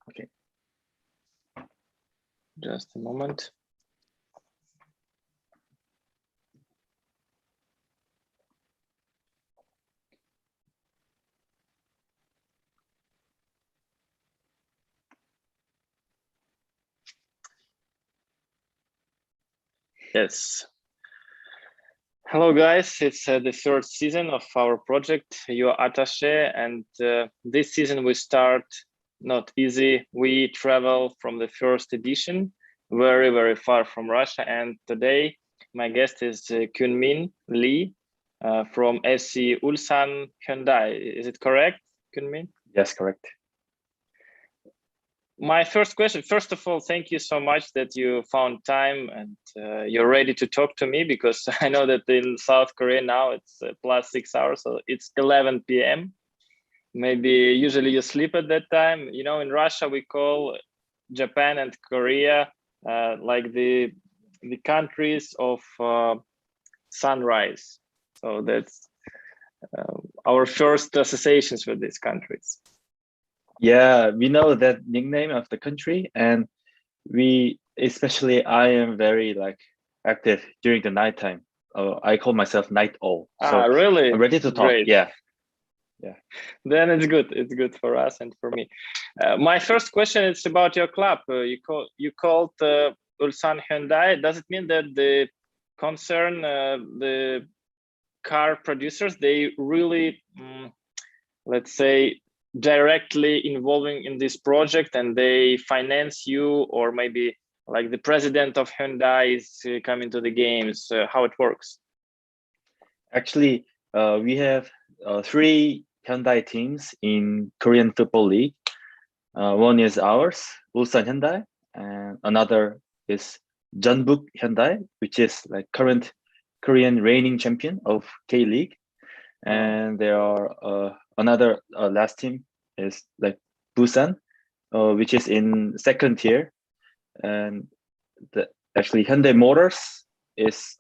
Okay. Just a moment. Yes. Hello, guys. It's the third season of our project, Your Attaché, and this season we start not easy. We travel from the first edition, very, very far from Russia, and today my guest is Kyungmin Lee from SC Ulsan Hyundai. Is it correct, Kyungmin? Yes, correct. My first question, first of all, thank you so much that you found time and you're ready to talk to me, because I know that in South Korea now it's +6 hours, so it's 11 p.m. Maybe usually you sleep at that time. You know, in Russia we call Japan and Korea like the countries of sunrise. So that's our first associations with these countries. Yeah, we know that nickname of the country, and especially I am very active during the nighttime. I call myself night owl. So really? I'm ready to talk. Great. Yeah. Then it's good. It's good for us and for me. My first question is about your club. You called Ulsan Hyundai. Does it mean that the concern, the car producers, they really, let's say, directly involving in this project, and they finance you, or maybe like the president of Hyundai is coming to the games? How it works? Actually, we have 3 Hyundai teams in Korean Football League. One is ours, Ulsan Hyundai, and another is Jeonbuk Hyundai, which is like current Korean reigning champion of K League. And there are another last team is like Busan, which is in second tier. And actually Hyundai Motors is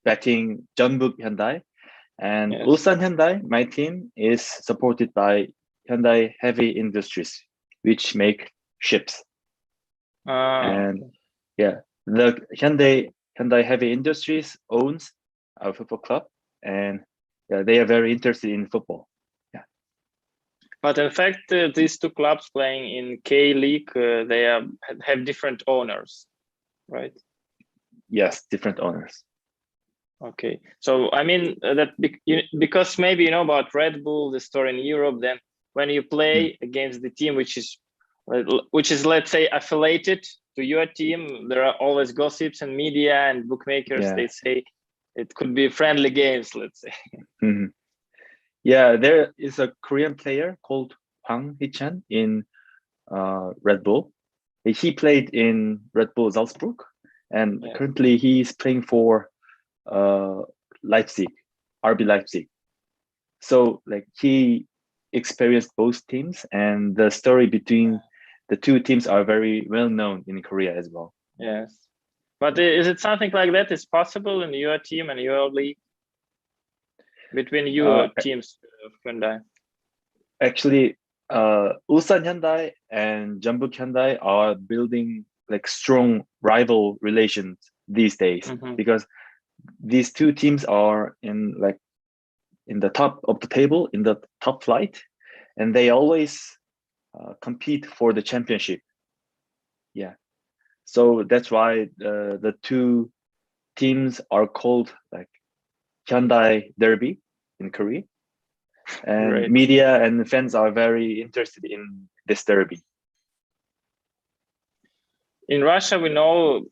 backing Jeonbuk Hyundai, and Yes. Ulsan Hyundai, my team, is supported by Hyundai Heavy Industries, which make ships. And yeah, the Hyundai Heavy Industries owns our football club, and yeah, they are very interested in football. Yeah. But in fact, these two clubs playing in K League, they have different owners, right? Yes, different owners. Okay, so I mean that because maybe you know about Red Bull, the story in Europe. Then when you play against the team which is let's say affiliated to your team, there are always gossips and media and bookmakers. Yeah. They say it could be friendly games, let's say. Yeah, there is a Korean player called Hwang Hee-chan in Red Bull. He played in Red Bull Salzburg, and currently he's playing for Leipzig, RB Leipzig. So like he experienced both teams, and the story between the two teams are very well known in Korea as well. Yes, but is it something like that is possible in your team and your league, between your teams of Hyundai? Actually, Ulsan Hyundai and Jeonbuk Hyundai are building like strong rival relations these days, because these two teams are in the top of the table, in the top flight, and they always compete for the championship. Yeah, so that's why the two teams are called like Hyundai Derby in Korea, and Great. media and fans are very interested in this derby. In Russia, we know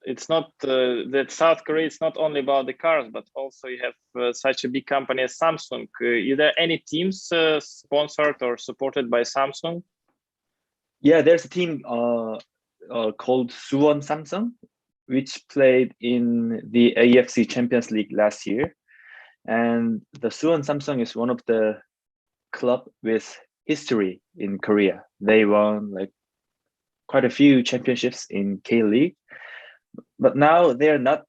it's not that South Korea. It's not only about the cars, but also you have such a big company as Samsung. Is there any teams sponsored or supported by Samsung? Yeah, there's a team called Suwon Samsung, which played in the AFC Champions League last year. And the Suwon Samsung is one of the club with history in Korea. They won like quite a few championships in K League, but now they're not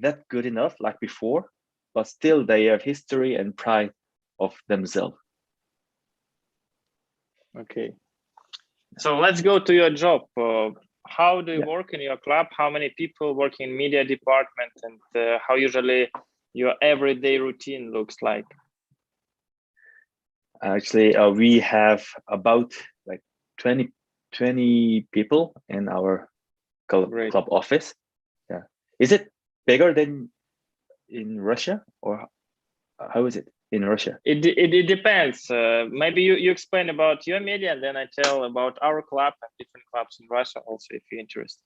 that good enough like before, but still they have history and pride of themselves. Okay. So let's go to your job. How do you Yeah. work in your club? How many people work in media department, and how usually your everyday routine looks like? Actually, we have about like 20 people in our Great. club office. Yeah. Is it bigger than in Russia, or how is it in Russia? It depends. Maybe you explain about your media, and then I tell about our club and different clubs in Russia also, if you're interested.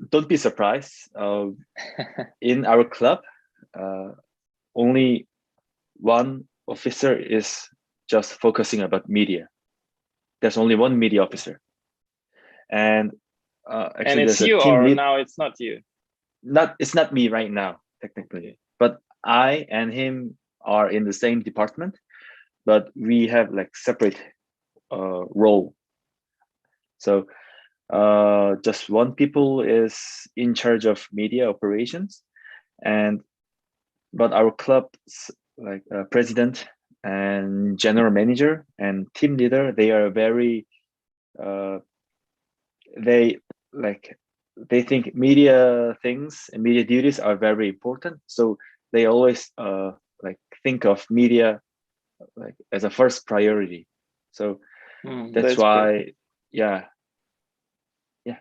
Don't be surprised. In our club, only one officer is just focusing about media. There's only one media officer, and And actually, it's there's a you, team or lead. now it's not you? It's not me right now, technically, but I and him are in the same department, but we have like separate role. So just one people is in charge of media operations, and but our club's like president and general manager and team leader, they are very uh, they like they think media things and media duties are very important, so they always like think of media like as a first priority. So that's That's great. why, yeah,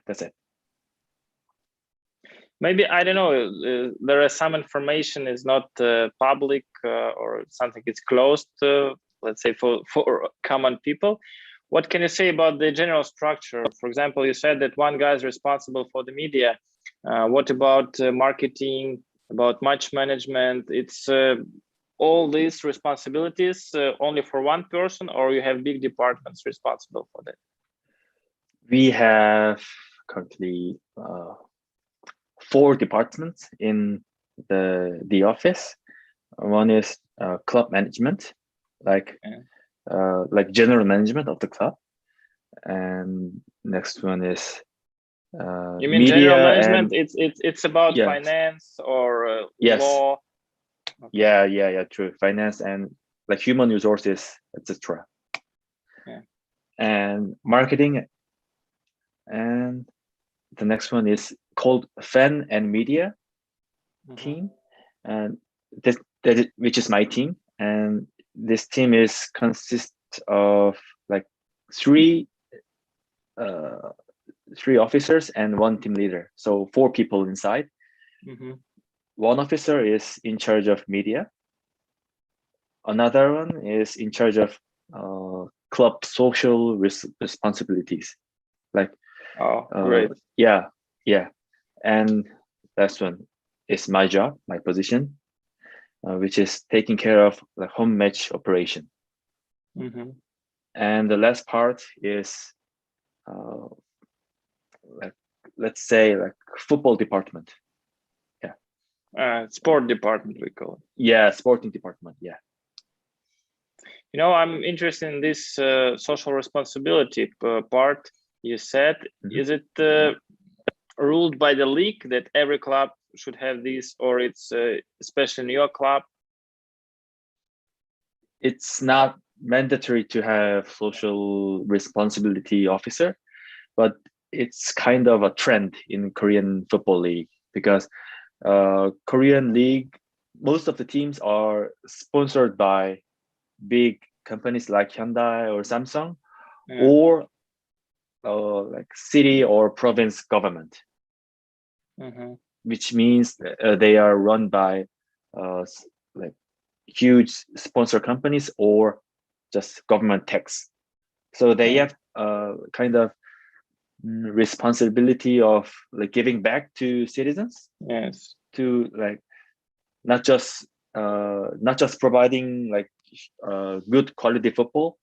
that's it. Maybe, I don't know, there is some information is not public, or something is closed, let's say for common people. What can you say about the general structure? For example, you said that one guy is responsible for the media. What about marketing, about match management? It's all these responsibilities only for one person, or you have big departments responsible for that? We have currently 4 departments in the office. One is club management, like like general management of the club, and next one is You mean general media management? and It's about yeah, finance or yes, law? Okay. yeah, true, finance and like human resources, etc. Yeah. And marketing, and the next one is called fan and media team, and this which is my team, and this team is consists of like three uh, 3 officers and one team leader, so 4 people inside. One officer is in charge of media, another one is in charge of club social responsibilities, like Oh, great. yeah, and last one is my job, my position, which is taking care of the home match operation. And the last part is like, let's say, like football department. Sport department, we call it. Yeah, sporting department. Yeah. You know, I'm interested in this social responsibility part. You said, is it ruled by the league that every club should have this, or it's especially in your club? It's not mandatory to have social responsibility officer, but it's kind of a trend in Korean football league, because Korean league, most of the teams are sponsored by big companies like Hyundai or Samsung, or like city or province government, which means they are run by like huge sponsor companies or just government tax. So they have kind of responsibility of like giving back to citizens. Yes. To like not just providing like good quality football,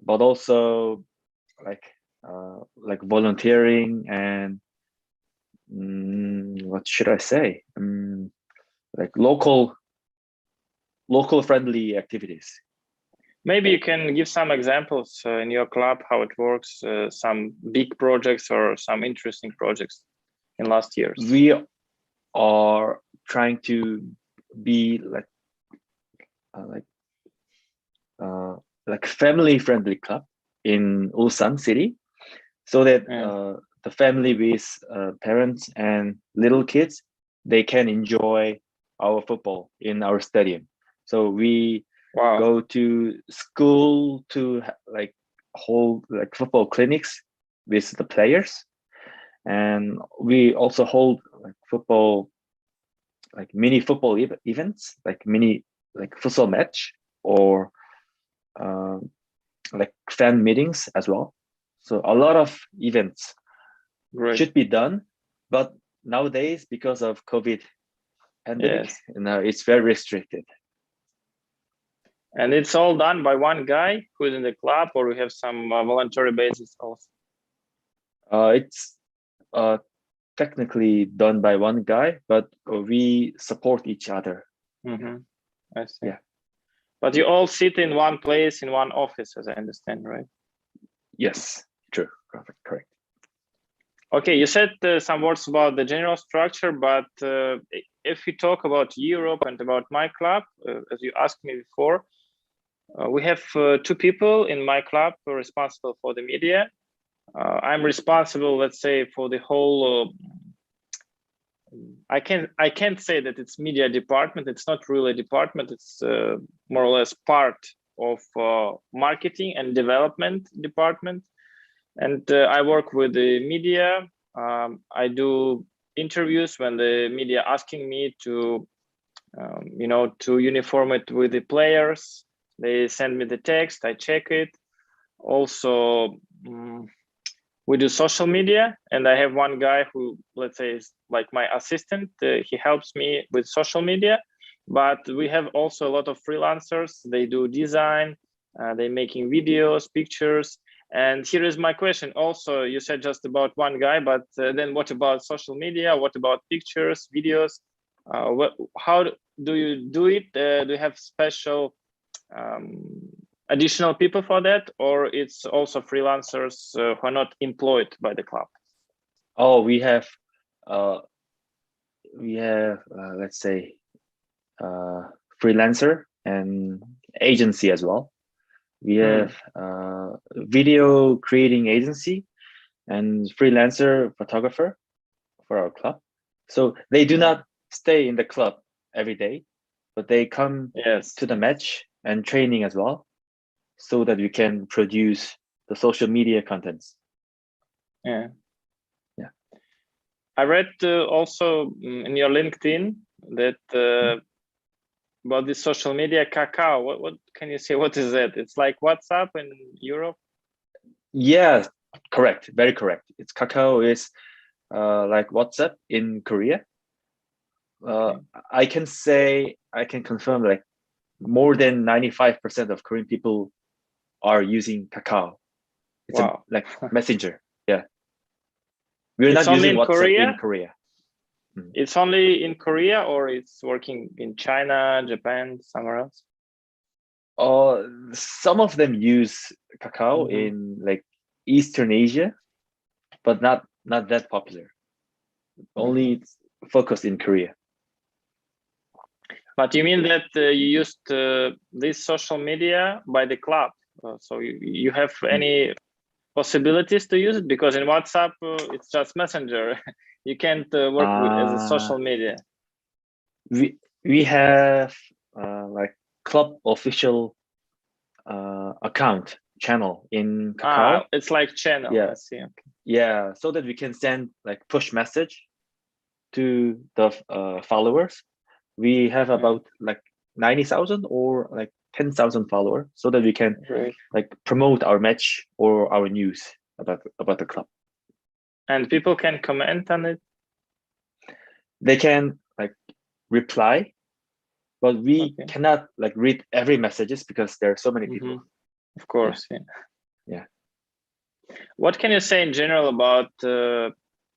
but also like volunteering and what should I say? Like local friendly activities. Maybe you can give some examples in your club how it works, some big projects or some interesting projects in last years. We are trying to be like like family-friendly club in Ulsan city, so that the family with parents and little kids, they can enjoy our football in our stadium. So we go to school to like hold like football clinics with the players, and we also hold like football, like mini football events, like mini like futsal match, or like fan meetings as well. So a lot of events should be done, but nowadays because of COVID pandemic, it's very restricted. And it's all done by one guy who's in the club, or we have some voluntary basis also? It's technically done by one guy, but we support each other. I see. Yeah. But you all sit in one place, in one office, as I understand, right? Yes, true, correct. Okay, you said some words about the general structure, but if we talk about Europe and about my club, as you asked me before, we have 2 people in my club who are responsible for the media. I'm responsible, let's say, for the whole. I can't say that it's media department. It's not really a department. It's more or less part of marketing and development department. And I work with the media. I do interviews when the media asking me to, to uniform it with the players. They send me the text, I check it. Also, we do social media, and I have one guy who, let's say, is like my assistant. He helps me with social media, but we have also a lot of freelancers. They do design, they're making videos, pictures. And here is my question. Also, you said just about one guy, but then what about social media? What about pictures, videos? How do you do it? Do you have special additional people for that, or it's also freelancers who are not employed by the club? Oh, we have let's say freelancer and agency as well. We have video creating agency and freelancer photographer for our club. So they do not stay in the club every day, but they come to the match and training as well, so that we can produce the social media contents. Yeah. I read also in your LinkedIn that about this social media, Kakao. What can you say? What is that? It's like WhatsApp in Europe? Yeah, correct. Very correct. It's Kakao is like WhatsApp in Korea. I can confirm like more than 95% of Korean people are using Kakao. It's like messenger. Yeah. We're not using WhatsApp in Korea. It's only in Korea, or it's working in China, Japan, somewhere else? Some of them use Kakao in like Eastern Asia, but not that popular. Only focused in Korea. But you mean that you used this social media by the club? So you have any possibilities to use it? Because in WhatsApp, it's just messenger. You can't work with as a social media. We have like club official account channel in Kakao. It's like channel. Yeah. I see. Okay. Yeah, so that we can send like push message to the followers. We have about like 90,000 or like 10,000 followers, so that we can like promote our match or our news about the club. And people can comment on it? They can like reply, but we cannot like read every messages because there are so many people. Of course, yeah. What can you say in general about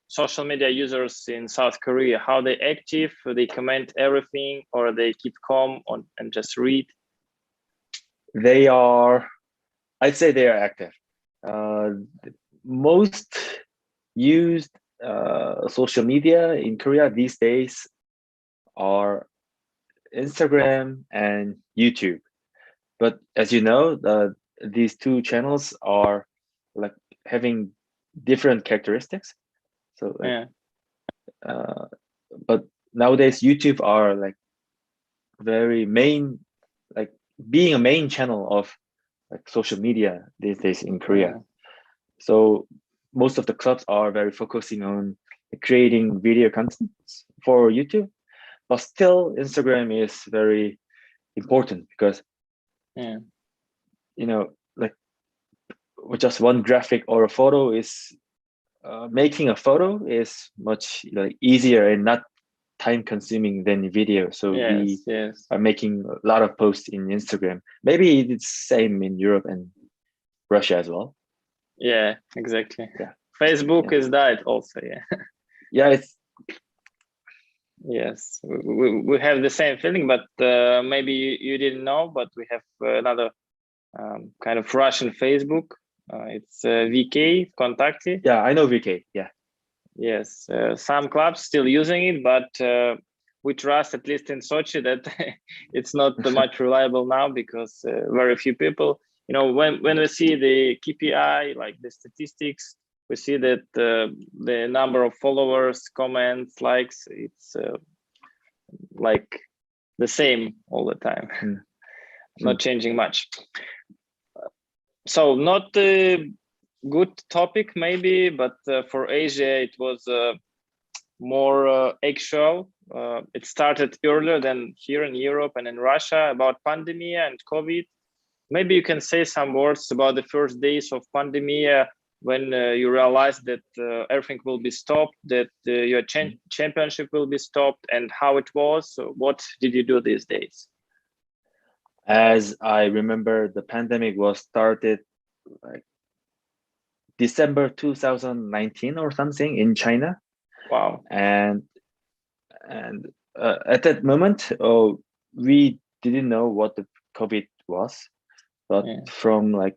social media users in South Korea? How they active? They comment everything, or they keep calm and just read? They are, I'd say they are active. Most used social media in Korea these days are Instagram and YouTube. But as you know, these two channels are like having different characteristics. So like, Yeah. but nowadays YouTube are like very main, like being a main channel of like social media these days in Korea. Yeah. So most of the clubs are very focusing on creating video content for YouTube, but still Instagram is very important because Yeah. you know like with just one graphic or a photo is making a photo is much like easier and not time consuming than video. So we Yes. Yes. are making a lot of posts in Instagram. Maybe it's same in Europe and Russia as well. Yeah. Exactly. Yeah, Facebook yeah, is died also. Yeah. yeah. It's Yes. We have the same feeling, but maybe you didn't know, but we have another kind of Russian Facebook. It's VK Kontakte. yeah. I know VK. Yeah, Yes, some clubs still using it, but we trust, at least in Sochi, that it's not much reliable now because very few people. When we see the KPI, like the statistics, we see that the number of followers, comments, likes, it's like the same all the time, mm. not changing much. So not a good topic maybe, but for Asia it was more actual. It started earlier than here in Europe and in Russia about pandemic and COVID. Maybe you can say some words about the first days of pandemic when you realized that everything will be stopped, that your championship will be stopped, and how it was. So what did you do these days? As I remember, the pandemic was started like December 2019 or something in China, Wow. and at that moment, we didn't know what the COVID was, but Yeah. from like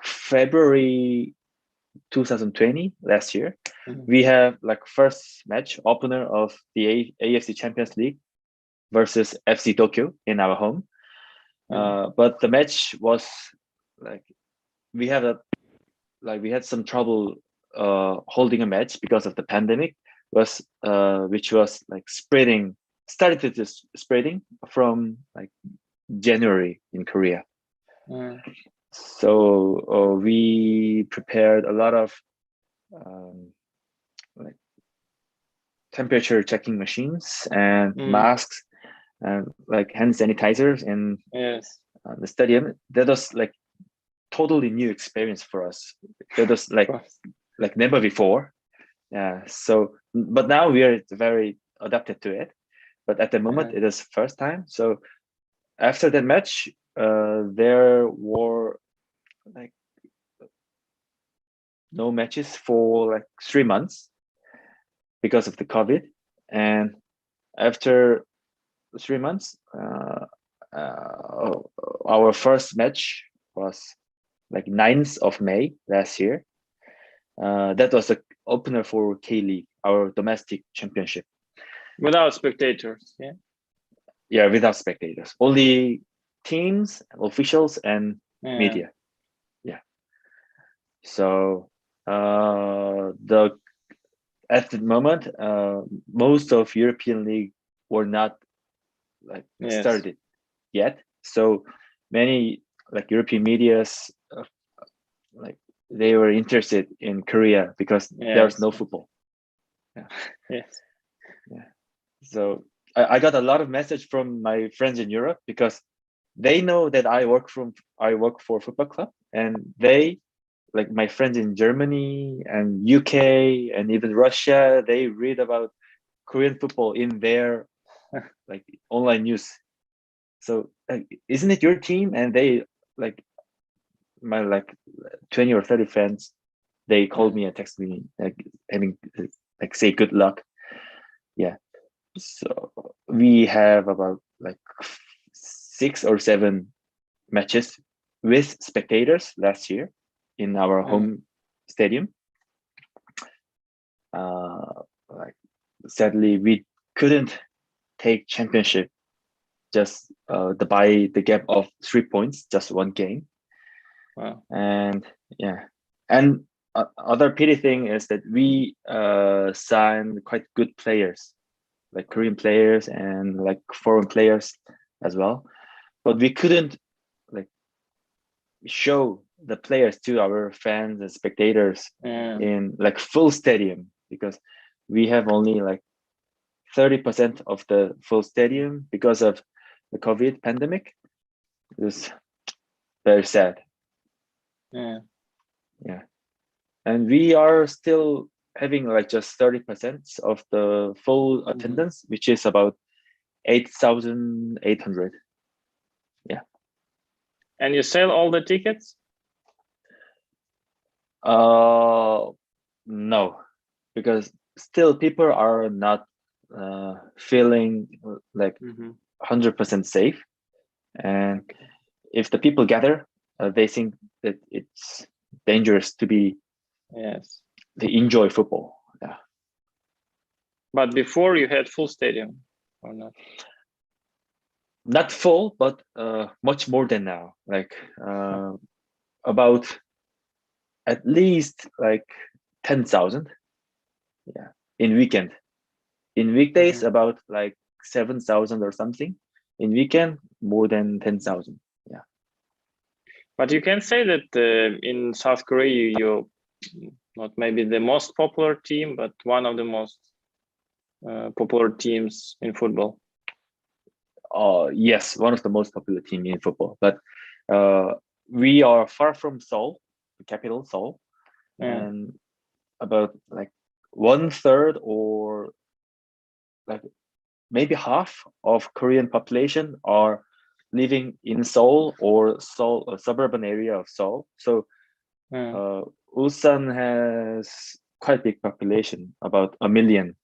February 2020 last year, Mhm. we have like first match opener of the AFC Champions League versus FC Tokyo in our home. Yeah. But the match was like we had we had some trouble holding a match because of the pandemic was which was like started to just spreading from like January in Korea. Yeah. So we prepared a lot of um, like temperature checking machines and Mm. masks and like hand sanitizers in Yes. the stadium. That was like totally new experience for us. That was Of course. like never before. Yeah. So, but now we are very adapted to it. But at the moment, Yeah. it is first time. So after that match, there were like no matches for like 3 months because of the COVID. And after 3 months, our first match was like 9th of May last year. That was the opener for K League, our domestic championship. Without spectators. Yeah. Yeah, without spectators, only teams, officials, and Yeah. media. Yeah. So the at the moment, most of European league were not like Yes. started yet. So many like European media's like they were interested in Korea because there's Yes. no football. Yeah. Yes. Yeah. So I got a lot of message from my friends in Europe because they know that I work for a football club, and they like my friends in Germany and UK and even Russia, they read about Korean football in their like online news. So isn't it your team? And they like my like 20 or 30 friends, they called Yeah. me and text me like having like say good luck. Yeah. So we have about like 6 or 7 matches with spectators last year in our Yeah. home stadium. Like sadly, we couldn't take championship just by the gap of 3 points, just one game. Wow. And yeah, and other pity thing is that we signed quite good players, like Korean players and like foreign players as well, but we couldn't like show the players to our fans and spectators Yeah. in like full stadium because we have only like 30% of the full stadium because of the COVID pandemic. It was very sad. Yeah. Yeah. And we are still having like just 30% of the full attendance, which is about 8,800. Yeah. And you sell all the tickets? No, because still people are not feeling like 100% safe. And if the people gather, they think that it's dangerous to be Yes. to enjoy football. Yeah. But before you had full stadium or not? Not full, but much more than now. Like about at least like 10,000. Yeah. In weekend. In weekdays, about like 7,000 or something. In weekend, more than 10,000. Yeah. But you can say that in South Korea, you're not maybe the most popular team, but one of the most popular teams in football. Yes, one of the most popular team in football. But we are far from Seoul, the capital Seoul, and about like 1/3 or like maybe half of Korean population are living in Seoul or Seoul, a suburban area of Seoul. So Ulsan has quite big population, about 1 million,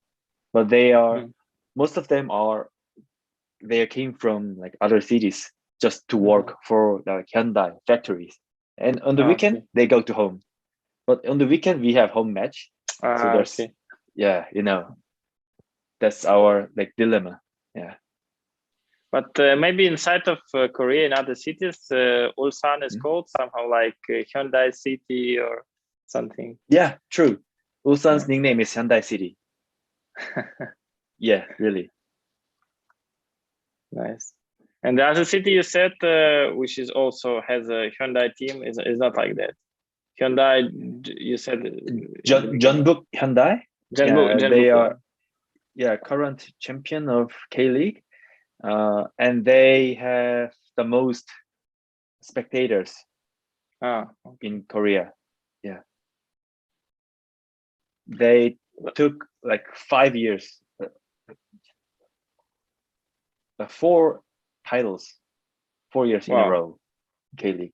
but they are most of them are they came from like other cities just to work for like Hyundai factories, and on the weekend they go to home. But on the weekend we have home match, so there's yeah, that's our like dilemma. Yeah. But maybe inside of Korea, in other cities, Ulsan is called somehow like Hyundai City or something. Yeah, true. Ulsan's nickname is Hyundai City. Yeah, really. Nice. And the other city you said, which is also has a Hyundai team, is not like that. Hyundai, you said. Jeonbuk Hyundai. Jeonbuk, They yeah. are current champion of K League, and they have the most spectators in Korea. Yeah, they took like 5 years, 4 titles, 4 years in a row, K League.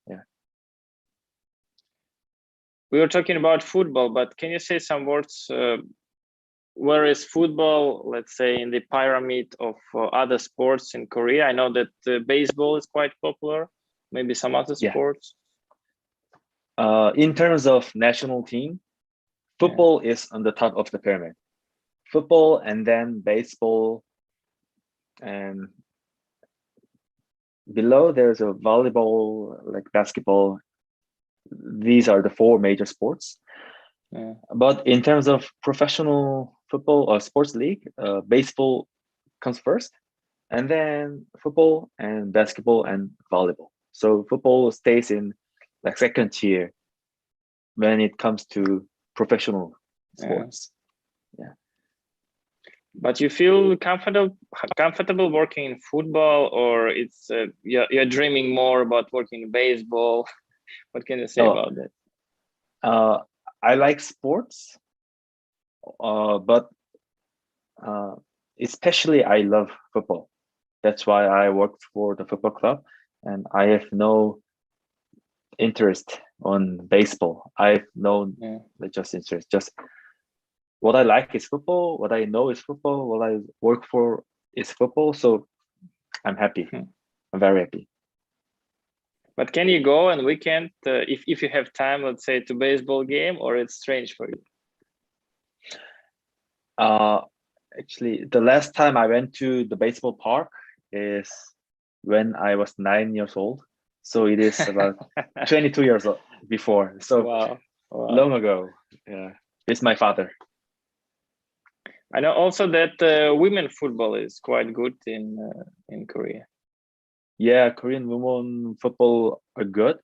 Yeah. We were talking about football, but can you say some words? Where is football, let's say, in the pyramid of other sports in Korea? I know that baseball is quite popular. Maybe some other sports. In terms of national team, football is on the top of the pyramid. Football and then baseball, and below there's a volleyball, like basketball. These are the 4 major sports. But in terms of professional football or sports league, baseball comes first, and then football and basketball and volleyball. So football stays in like second tier when it comes to professional sports. Yeah. But you feel comfortable working in football, or it's you're dreaming more about working in baseball? What can you say about that? I like sports, but especially I love football. That's why I worked for the football club, and I have no interest on baseball. I've known just interest. Just what I like is football. What I know is football. What I work for is football. So I'm happy. I'm very happy. But can you go on weekend if you have time, let's say, to baseball game, or it's strange for you? Actually, the last time I went to the baseball park is when I was 9 years old. So it is about 22 years before. So Wow. Wow. long ago. Yeah, it's my father. I know also that women football is quite good in Korea. Yeah, Korean women football are good,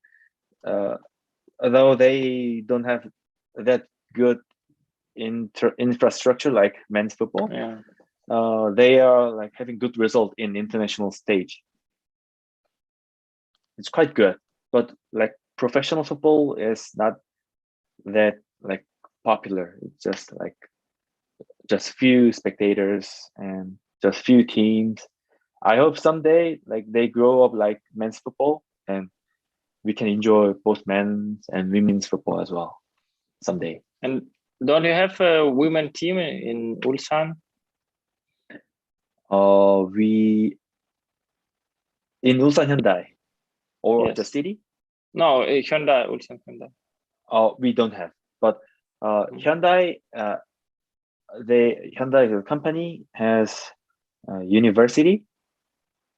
although they don't have that good infrastructure like men's football. Yeah. They are like having good result in international stage. It's quite good, but like professional football is not that like popular. It's just few spectators and just few teams. I hope someday like they grow up like men's football and we can enjoy both men's and women's football as well someday. And don't you have a women team in Ulsan? We in Ulsan Hyundai or Yes. the city. No, Hyundai, Ulsan Hyundai. We don't have, but Hyundai, the company has university,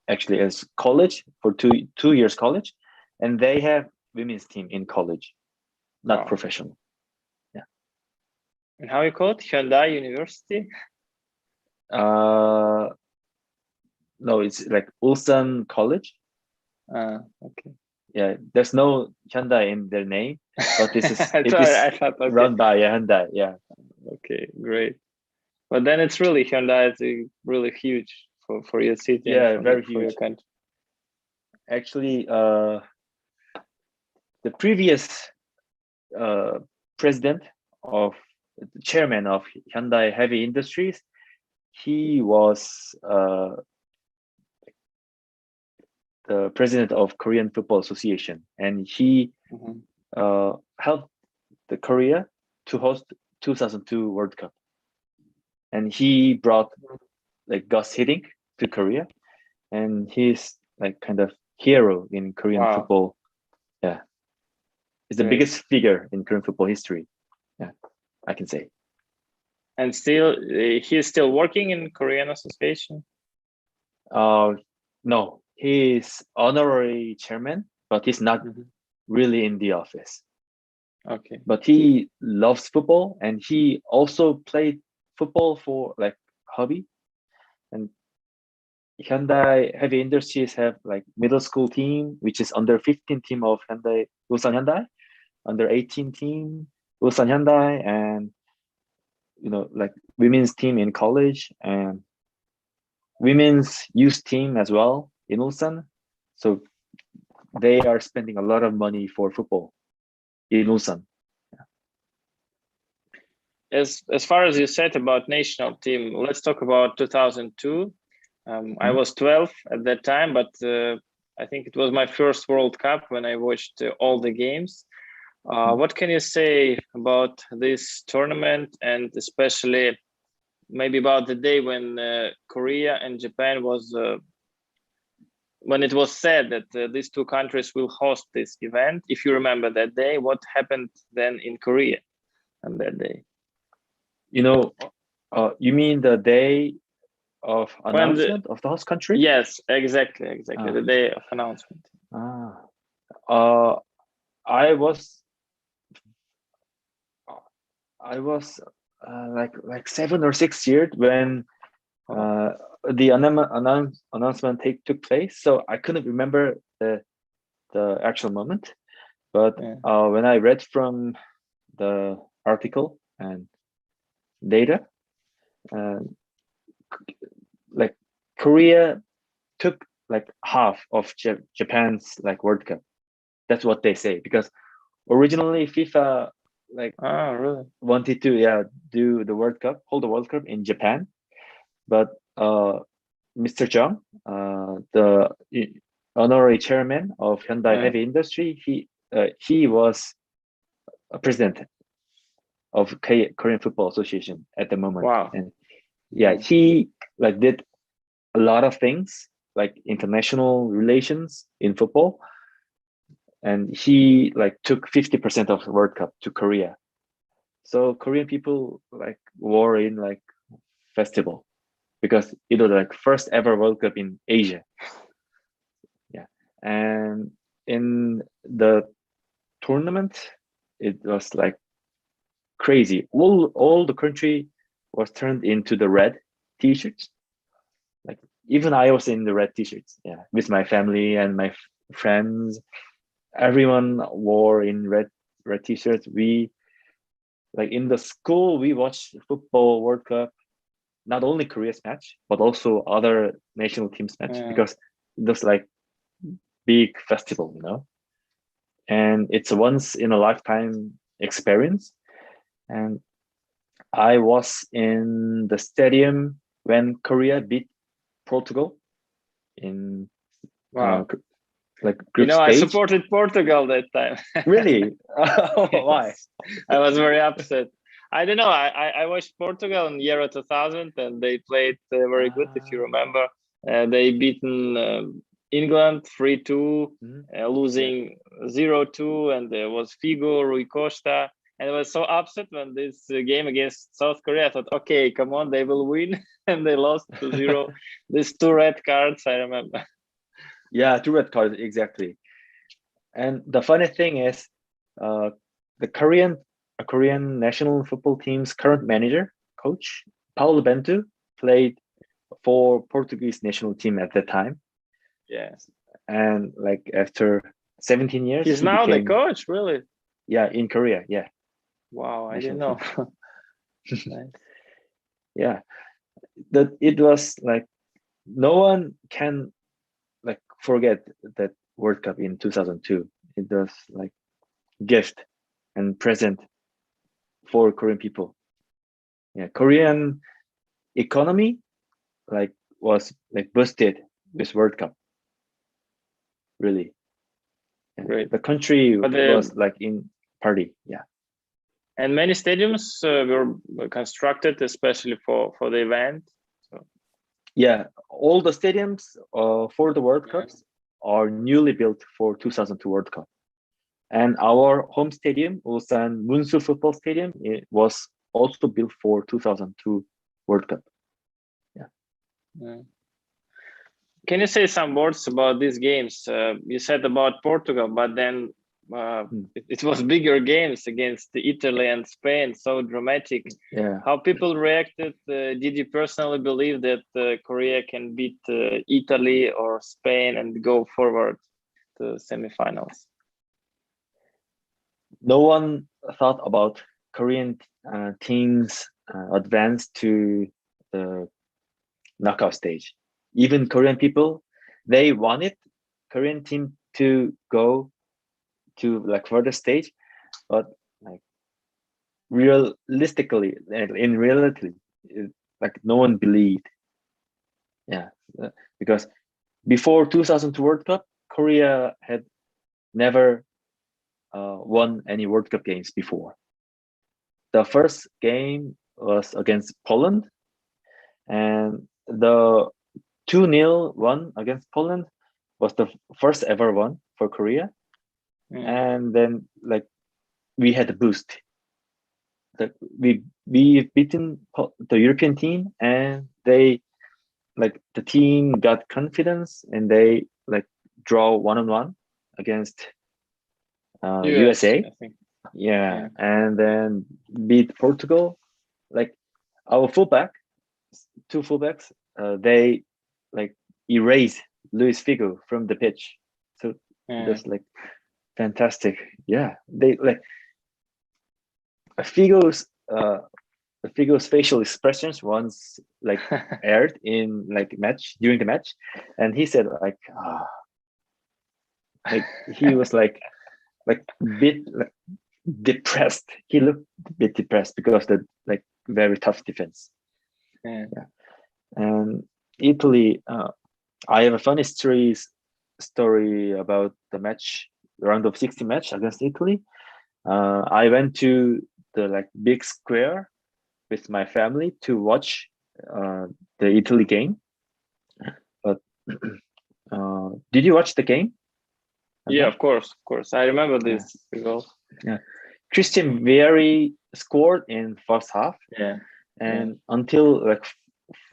actually as college for 2 years college, and they have women's team in college, not Wow. professional. And how you call it? Hyundai University? No, it's like Ulsan College. Okay. Yeah, there's no Hyundai in their name, but this is it Sorry, is I thought, okay. run by Hyundai. Yeah. Okay, great. But then it's really Hyundai is really huge for your city and Yeah, very for your huge. country. Actually, the previous president of the chairman of Hyundai Heavy Industries, he was the president of Korean Football Association, and he helped the Korea to host 2002 World Cup, and he brought like Gus Hiddink to Korea, and he's like kind of hero in Korean Wow. football. Yeah, he's the Great. biggest figure in Korean football history. Yeah, I can say. And still, he's still working in Korean Association? No, he's honorary chairman, but he's not really in the office. Okay. But he loves football, and he also played football for like hobby. And Hyundai Heavy Industries have like middle school team, which is under 15 team of Hyundai Ulsan Hyundai, under 18 team Ulsan Hyundai, and like women's team in college and women's youth team as well in Ulsan. So they are spending a lot of money for football in Ulsan. As far as you said about national team, let's talk about 2002. I was 12 at that time, but I think it was my first World Cup when I watched all the games. What can you say about this tournament, and especially maybe about the day when Korea and Japan was when it was said that these two countries will host this event? If you remember that day, what happened then in Korea on that day? You mean the day of announcement of the host country? Yes, exactly. The day of announcement. I was like 7 or 6 years when the announcement took place. So I couldn't remember the actual moment, but when I read from the article and data, like Korea took like half of Japan's like World Cup. That's what they say, because originally FIFA really wanted to do the World Cup, hold the World Cup in Japan, but Mr. Jung, the honorary chairman of Hyundai Heavy Industry, he was a president of Korean Football Association at the moment. Wow. And he like did a lot of things like international relations in football, and he like took 50% of the World Cup to Korea. So Korean people like were in like festival, because it was like first ever World Cup in Asia. Yeah, and in the tournament, it was like crazy. All the country was turned into the red t-shirts. Like even I was in the red t-shirts. Yeah, with my family and my friends. Everyone wore in red t-shirts. We like in the school we watched football World Cup, not only Korea's match but also other national teams match because it was like big festival, you know. And it's a once in a lifetime experience. And I was in the stadium when Korea beat Portugal in Wow. like group I stage. supported Portugal that time. Really? Why? Yes. I was very upset. I don't know. I watched Portugal in Euro 2000 and they played very good, if you remember. They beaten England 3-2, losing 0-2, and there was Figo, Rui Costa. And I was so upset when this game against South Korea. I thought, okay, come on, they will win. And they lost 2-0. These 2 red cards, I remember. Yeah, 2 red cards, exactly. And the funny thing is, the Korean national football team's current manager, coach, Paulo Bento, played for Portuguese national team at that time. Yes. And like after 17 years, He's he now became, the coach, really? Yeah, in Korea, yeah. Wow, I didn't National know. Nice. Yeah, that it was like no one can like forget that World Cup in 2002. It was like gift and present for Korean people. Yeah, Korean economy like was like boosted with World Cup. Really, yeah. Great. The country But was like in party. Yeah, and many stadiums were constructed especially for the event. So yeah. All the stadiums for the World yeah. Cups are newly built for 2002 World Cup. And our home stadium, Ulsan Munsu Football Stadium, it was also built for 2002 World Cup. Yeah. Yeah. Can you say some words about these games? You said about Portugal, but then it was bigger games against Italy and Spain, so dramatic. Yeah. How people reacted? Did you personally believe that Korea can beat Italy or Spain and go forward to semifinals? No one thought about Korean teams advance to the knockout stage. Even Korean people, they wanted Korean team to go to like further stage, but like realistically, in reality, like no one believed. Yeah, because before 2002 World Cup, Korea had never won any World Cup games before. The first game was against Poland, and the 2-0 one against Poland was the first ever one for Korea. And then like we had a boost. We beaten the European team, and they like the team got confidence, and they like draw 1-1 against USA. I think. Yeah, and then beat Portugal. Like our two fullbacks, they like erase Luis Figo from the pitch. So that's like fantastic. Yeah, they like Figo's Figo's facial expressions once like aired in like match during the match, and he said like he was like bit like depressed. He looked a bit depressed because of the like very tough defense. Yeah. And Italy, I have a funny story about the match, the round of 60 match against Italy. I went to the like big square with my family to watch the Italy game. But did you watch the game? Yeah, of course. I remember this goal. Yeah, Christian Vieri scored in first half. Yeah, and until like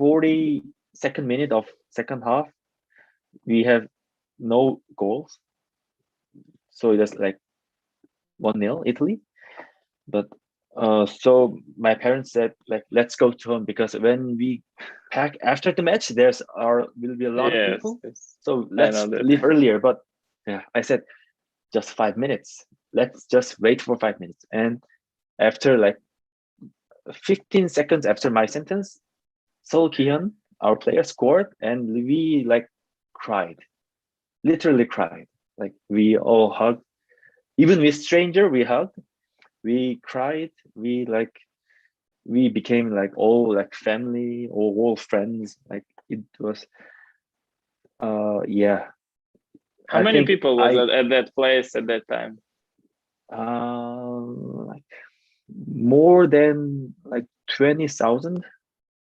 42nd minute of second half, we have no goals. so it was like 1-0 Italy. But so my parents said like, let's go to home, because when we pack after the match, will be a lot of Yes, people. yes. So I know let's that. leave earlier. But yeah, I said just 5 minutes. Let's just wait for 5 minutes. And after like 15 seconds after my sentence, Sol Ki-hyun, our player, scored, and we like cried, literally cried. Like we all hugged, even with stranger, we hugged, we cried, we became like all like family or all friends. Like it was, yeah. How I many think people was I at that place at that time? like more than like 20,000.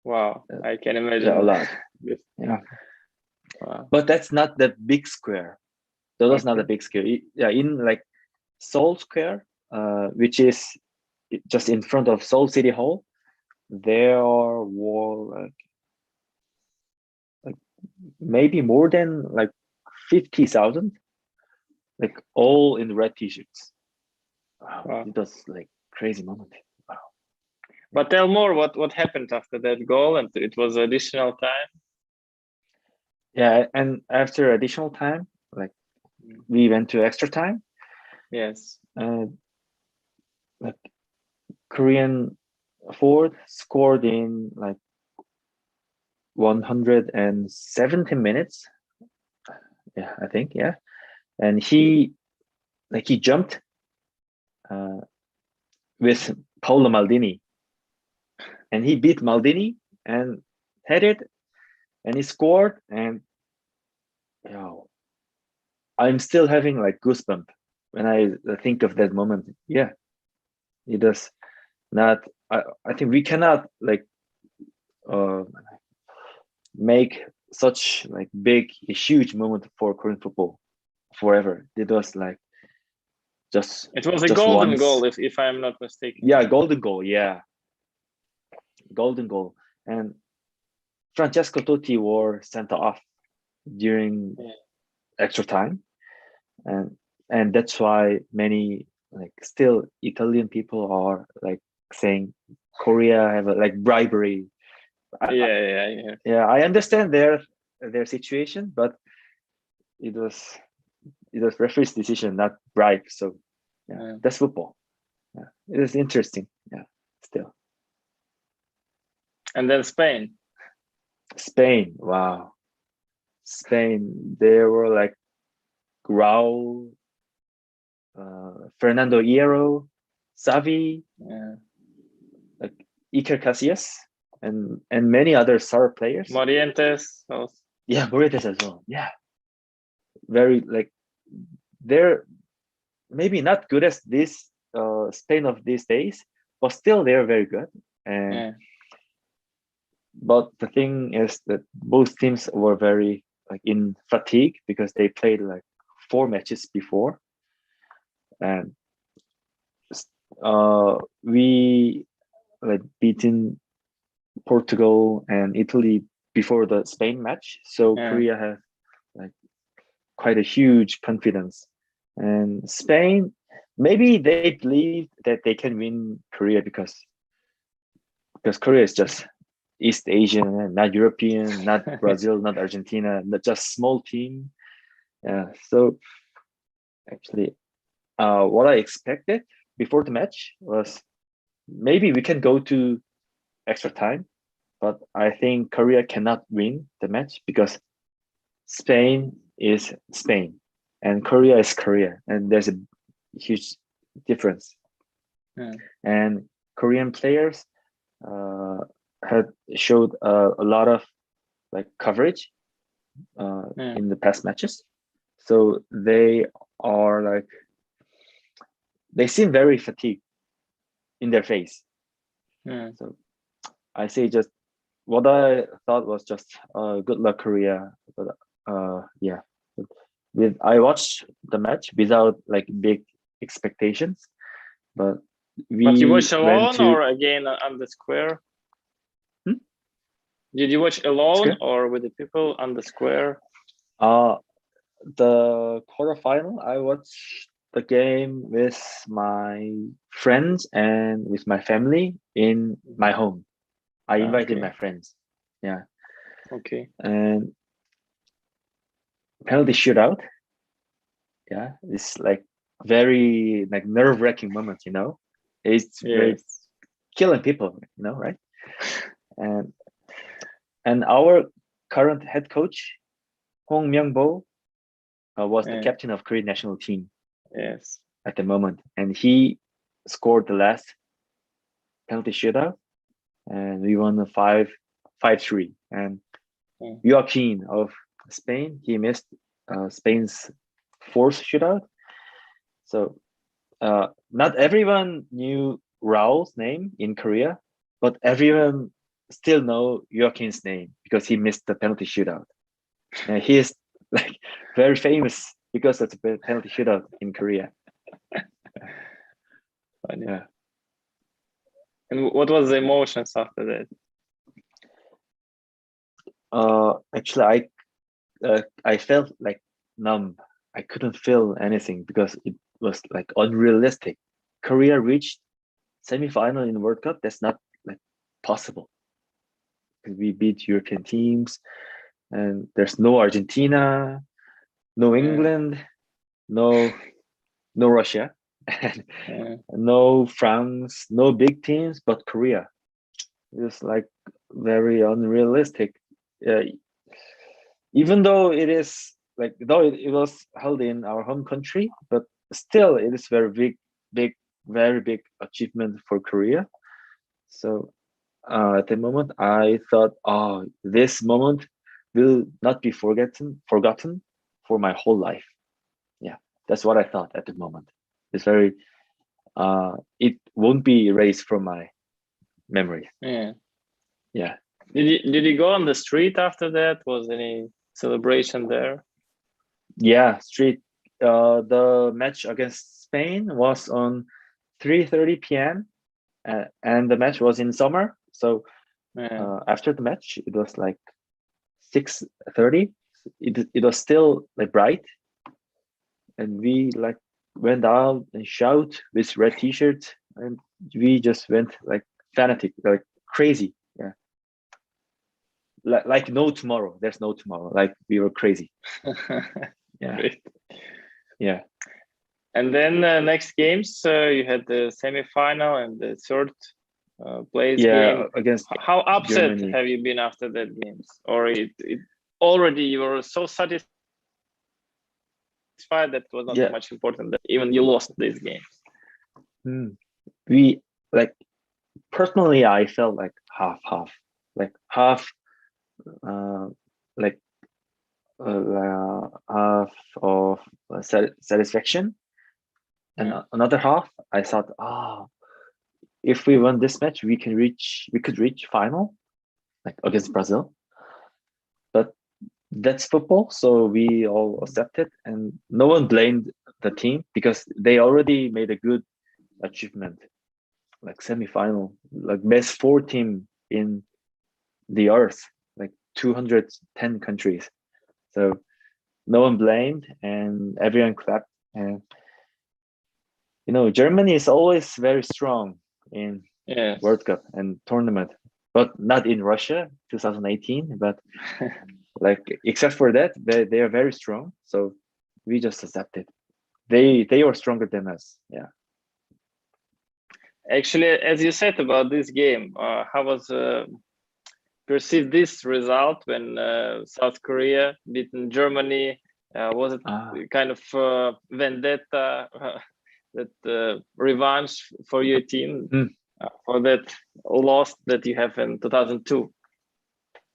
Wow, I can Yeah, a imagine. lot. This. Yeah, Wow. but that's not the big square. That was not a Okay. big square. Yeah, in like Seoul Square, which is just in front of Seoul City Hall, there were like maybe more than like 50,000, like all in red t-shirts. Wow, Wow. it was like crazy moment. Wow. But tell more. What happened after that goal? And it was additional time. Yeah, and after additional time, like we went to extra time, Yes. and like Korean Ford scored in like 170 minutes. Yeah, I think, yeah. And he jumped uh, with Paolo Maldini, and he beat Maldini and had it, and he scored. And you know, I'm still having like goosebump when I think of that moment. Yeah, it does not. I think we cannot like uh, make such like big, huge moment for Korean football forever. It was like just It was a just golden once. goal, if I'm not mistaken. Yeah, golden goal. Yeah, golden goal. And Francesco Totti were sent off during Yeah. extra time, and that's why many like still Italian people are like saying Korea have a like bribery. Yeah. Yeah, I understand their situation, but it was referee's decision, not bribe. So yeah, Yeah. that's football. Yeah, it is interesting. Yeah, still And then Spain. Spain. Wow, Spain. There were like Grau, Fernando Hierro, Xavi, Yeah. like Iker Casillas, and many other star players. Morientes also. Yeah, Morientes as well. Yeah, very like they're maybe not good as this Spain of these days, but still they're very good. And Yeah. but the thing is that both teams were very like in fatigue because they played like 4 matches before, and we like beaten Portugal and Italy before the Spain match, so Yeah. Korea have like quite a huge confidence. And Spain, maybe they believe that they can win Korea because Korea is just East Asian, not European, not Brazil, not Argentina, not just small team. Yeah. So actually, what I expected before the match was maybe we can go to extra time, but I think Korea cannot win the match because Spain is Spain and Korea is Korea, and there's a huge difference. Yeah. And Korean players uh, had showed a lot of like coverage Yeah. in the past matches, so they are like they seem very fatigued in their face. Yeah. So I say just what I thought was just good luck Korea, but yeah, with I watched the match without like big expectations, but But you we watch went alone to or again on the square? hmm? Did you watch alone Square. or with the people on the square? Uh, the quarterfinal I watched the game with my friends and with my family in my home. I invited my Okay. friends. Yeah. Okay. And penalty shootout. Yeah. It's like very like nerve-wracking moment, you know. It's very Yes. killing people, you know, right? And our current head coach, Hong Myung-bo, was the Yeah. captain of Korean national team Yes. at the moment, and he scored the last penalty shootout, and we won the 5-3. And Yeah. Joaquin of Spain, he missed Spain's fourth shootout. So not everyone knew Raul's name in Korea, but everyone still know Joaquin's name because he missed the penalty shootout. And he is like very famous because of the penalty shootout in Korea. Funny. Yeah. And what was the emotions after that? Actually, I felt like numb. I couldn't feel anything because it was like unrealistic. Korea reached semifinal in World Cup. That's not like possible. We beat European teams, and there's no Argentina, no Yeah. England, no Russia, and Yeah. no France, no big teams, but Korea. It's like very unrealistic. Uh, Even though it is like though it was held in our home country, but still it is very big, very big achievement for Korea. So at the moment, I thought, oh, this moment will not be forgotten for my whole life. Yeah, that's what I thought at the moment. It's very it won't be erased from my memory. Yeah. Yeah. Did you go on the street after that? Was any celebration there? Yeah, street. The match against Spain was on 3:30 p.m. And the match was in summer. So Yeah. after the match, it was like 6:30. It was still like bright, and we like went out and shout with red t-shirts, and we just went like fanatic, like crazy. Yeah, like no tomorrow. There's no tomorrow. Like we were crazy. Yeah, Great. yeah. And then next games, you had the semi-final and the third place Yeah, game. against How upset Germany. have you been after that games, or it already you were so satisfied that was not Yeah. much important that even you lost these games? We like personally, I felt like half, like half, uh, like half of satisfaction, and Yeah. another half, I thought, if we won this match, we could reach final, like against Brazil. But that's football, so we all accepted, and no one blamed the team because they already made a good achievement, like semi-final, like best four team in the earth, like 210 countries. So no one blamed, and everyone clapped. And Germany is always very strong in Yes. World Cup and tournament, but not in Russia 2018. But like except for that, they are very strong. So we just accepted. They are stronger than us. Yeah. Actually, as you said about this game, how was perceived this result when South Korea beaten Germany? Was Ah. it kind of vendetta, that revenge for your team Hmm. for that loss that you have in 2002?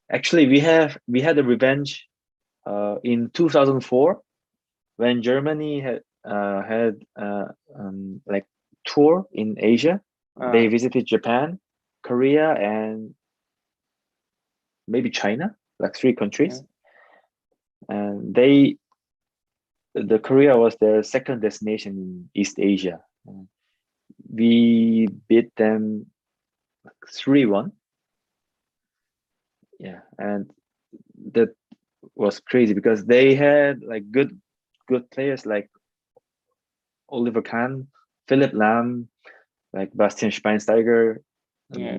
Actually, we had a revenge in 2004 when Germany had like tour in Asia. They Ah, visited Japan, Korea, and maybe China, like three yeah. countries. And the Korea was their second destination in East Asia. We beat them 3-1. Yeah, and that was crazy because they had like good players like Oliver Kahn, Philip Lam, like Bastian Schweinsteiger, Yeah.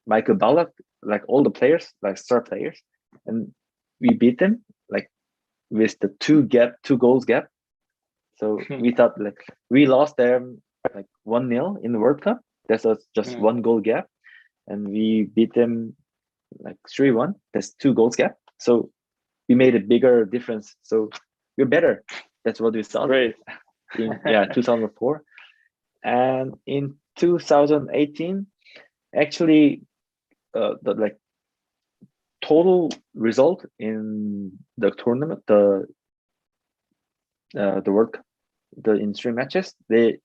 Michael Ballack, like all the players, like star players, and we beat them like with the two goals gap. So we thought like we lost them like 1-0 in the World Cup. That's just Yeah. 1 goal gap, and we beat them like 3-1. That's 2 goals gap. So we made a bigger difference. So we're better. That's what we thought. Great. In 2004, and in 2018, actually, the like total result in the tournament, the World Cup, in 3 matches, the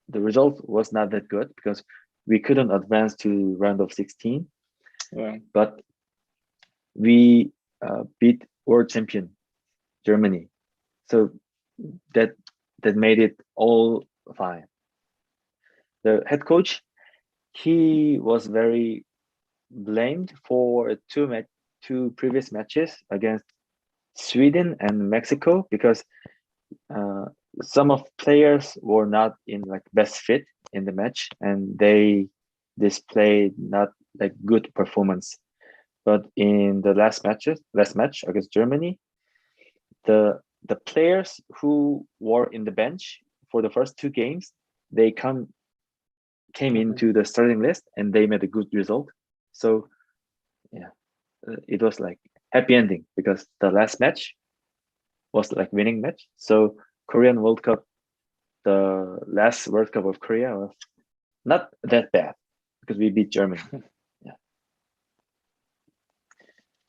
result was not that good because we couldn't advance to round of 16. Yeah. But we beat world champion Germany, so that made it all fine. The head coach, he was very blamed for two previous matches against Sweden and Mexico because uh, some of players were not in like best fit in the match and they displayed not like good performance. But in the last match against Germany, the players who were in the bench for the first 2 games, they came into the starting list and they made a good result. So yeah, it was like happy ending because the last match was like winning match. So Korean World Cup, the last World Cup of Korea was not that bad because we beat Germany. Yeah.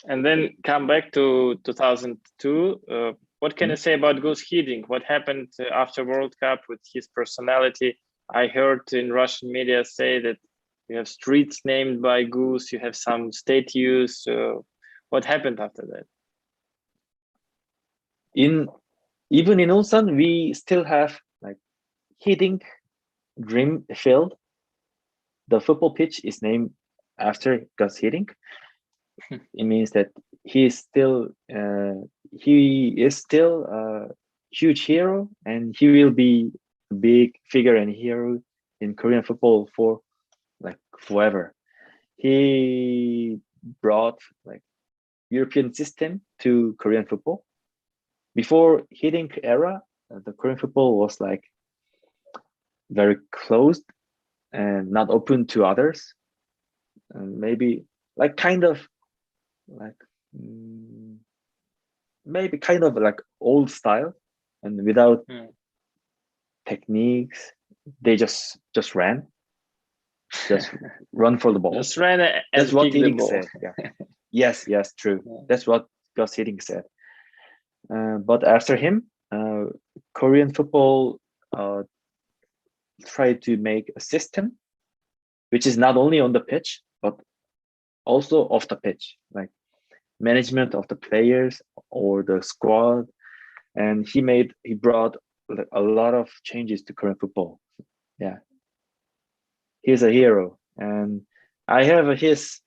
And then come back to 2002. What can you say about Gus Hiddink? What happened after World Cup with his personality? I heard in Russian media say that you have streets named by Gus, you have some statues. What happened after that? Even in Ulsan, we still have like Hiddink Dream Field. The football pitch is named after Gus Hiddink. It means that he is still a huge hero, and he will be a big figure and hero in Korean football for like forever. He brought like European system to Korean football. Before Hiddink era, the Korean football was like very closed and not open to others, and maybe like kind of like maybe kind of like old style and without techniques. They just ran, just run for the ball. Just ran and That's what kick the Hiddink ball. said. Yeah. Yes, true. Yeah. That's what Gus Hiddink said. But after him, Korean football tried to make a system which is not only on the pitch but also off the pitch, like management of the players or the squad. And he brought a lot of changes to Korean football. Yeah, he's a hero, and I have his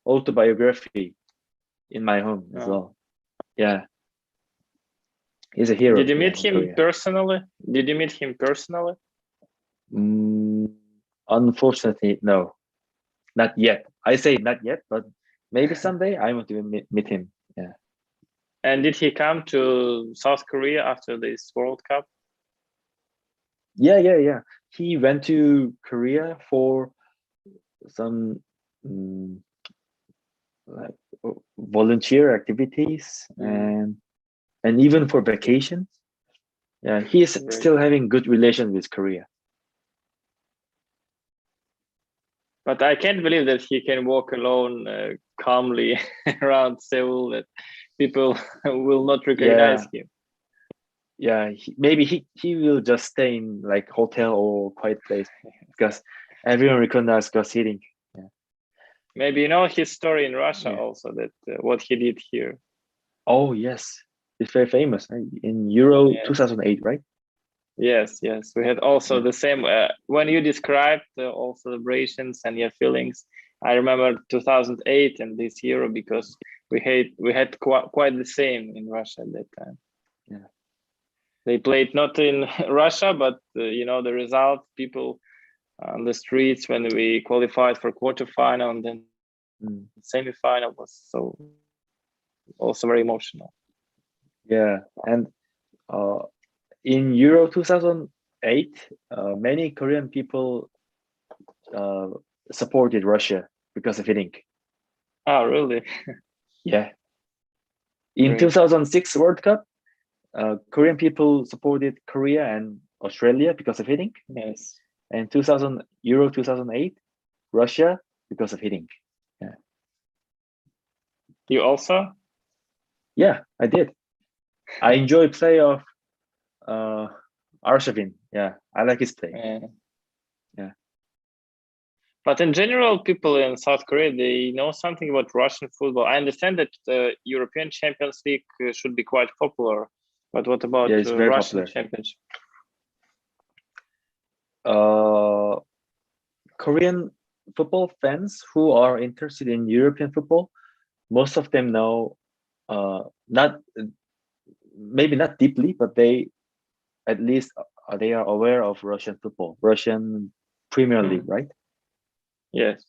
autobiography in my home as well. Yeah, he's a hero. Did you meet him personally? Unfortunately, no, not yet. I say not yet, but maybe someday I want to meet him. Yeah. And did he come to South Korea after this World Cup? Yeah. He went to Korea for some like volunteer activities and even for vacations. Yeah, he is still having good relation with Korea. But I can't believe that he can walk alone calmly around Seoul, that people will not recognize him. Yeah, maybe he will just stay in like hotel or quiet place because everyone recognizes Gus Hiddink. Yeah. Maybe you know his story in Russia also, that what he did here. Oh yes, it's very famous, right? In Euro 2008, right? Yes. We had also the same when you described all celebrations and your feelings. I remember 2008 and this Euro because we had quite the same in Russia at that time. Yeah, They played not in Russia, but the result, people on the streets when we qualified for quarterfinal and then semifinal was so also very emotional. Yeah, and in Euro 2008, many Korean people supported Russia because of hitting. Oh, really? Yeah. In Great. 2006 World Cup, Korean people supported Korea and Australia because of hitting. Yes. And Euro 2008, Russia because of hitting. Yeah. You also? Yeah, I did. I enjoy play of Arshavin. Yeah, I like his play. Yeah. But in general, people in South Korea, they know something about Russian football. I understand that the European Champions League should be quite popular, but what about it's very Russian popular. Championship? Korean football fans who are interested in European football, most of them know, not maybe not deeply, but they at least they are aware of Russian football, Russian Premier League, right? Yes.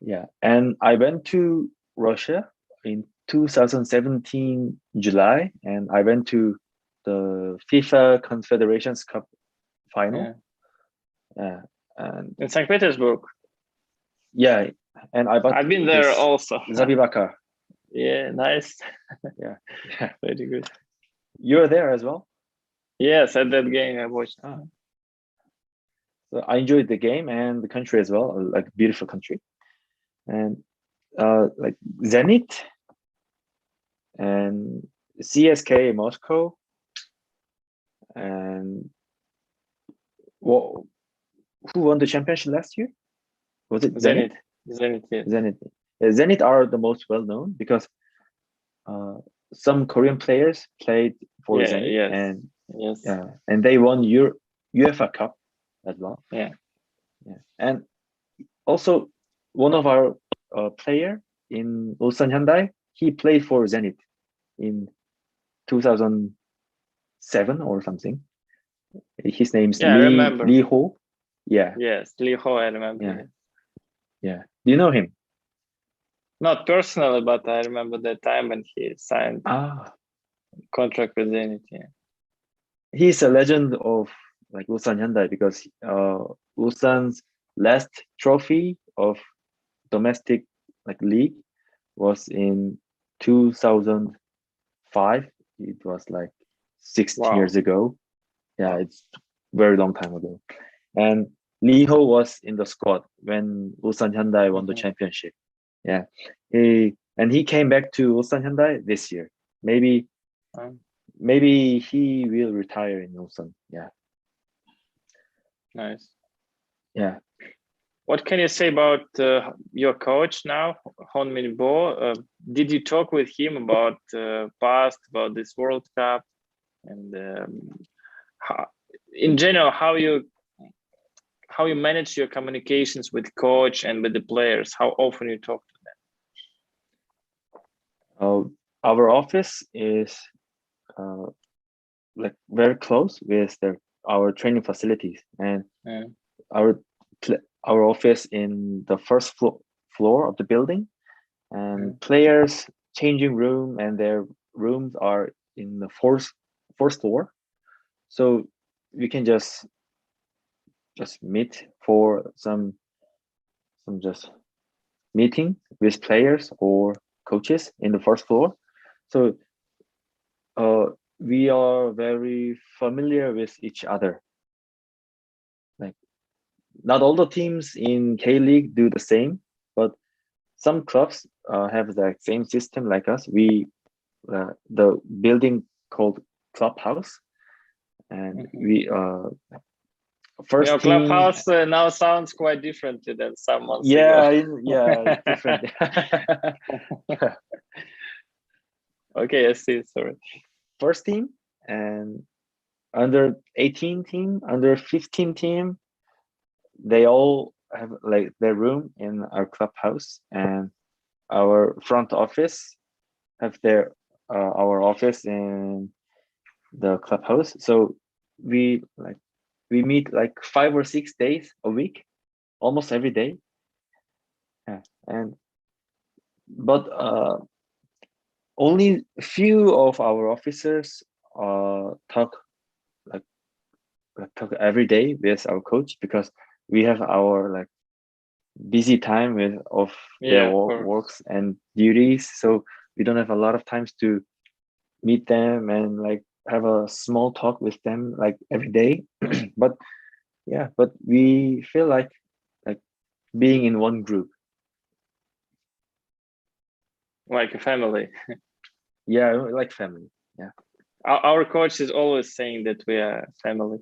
Yeah, and I went to Russia in 2017 July, and I went to the FIFA Confederations Cup final. Yeah, and In St. Petersburg. yeah, and I bought I've been there this also. Zabibaka. Yeah, nice. Yeah, yeah. Very good. You're there as well. Yes, at that game I watched. So I enjoyed the game and the country as well, like beautiful country, and like Zenit and CSK Moscow, and who won the championship last year? Was it Zenit? Zenit, yes. Zenit. Zenit are the most well known because some Korean players played for Zenit, yes. and Yes. and they won UEFA Cup as well. Yeah. And also one of our player in Ulsan Hyundai, he played for Zenit in 2007 or something. His name's I remember. Lee Ho. Yeah. Yes, Lee Ho, I remember. Yeah. Yeah. Do you know him? Not personally, but I remember the time when he signed contract with Zenit. Yeah. He's a legend of like Ulsan Hyundai because Ulsan's last trophy of domestic like league was in 2005. It was like 16 years ago. Yeah, it's very long time ago. And Lee Ho was in the squad when Ulsan Hyundai won the championship. Yeah, he came back to Ulsan Hyundai this year. Maybe he will retire in Ulsan. Yeah. Nice. Yeah. What can you say about your coach now, Hyungmin Bo? Did you talk with him about past, about this World Cup, and in general how you manage your communications with coach and with the players? How often you talk to them? Our office is like very close with our training facilities, and our office in the first floor of the building, and players changing room and their rooms are in the fourth floor, so we can just meet for some just meeting with players or coaches in the first floor. So we are very familiar with each other. Like not all the teams in K-League do the same, but some clubs have the same system like us. We the building called clubhouse, and we first team. Clubhouse now sounds quite different than some months ago. Yeah, different. Okay, I see. Sorry. First team and under 18 team, under 15 team, they all have like their room in our clubhouse, and our front office have our office in the clubhouse. So we meet like 5 or 6 days a week, almost every day. Yeah. And but only few of our officers talk like, talk every day with our coach, because we have our like busy time with of their Yeah, of course. works and duties, so we don't have a lot of times to meet them and like have a small talk with them like every day. But yeah, but we feel like being in one group. Like a family. Yeah, like family. Yeah. Our coach is always saying that we are family.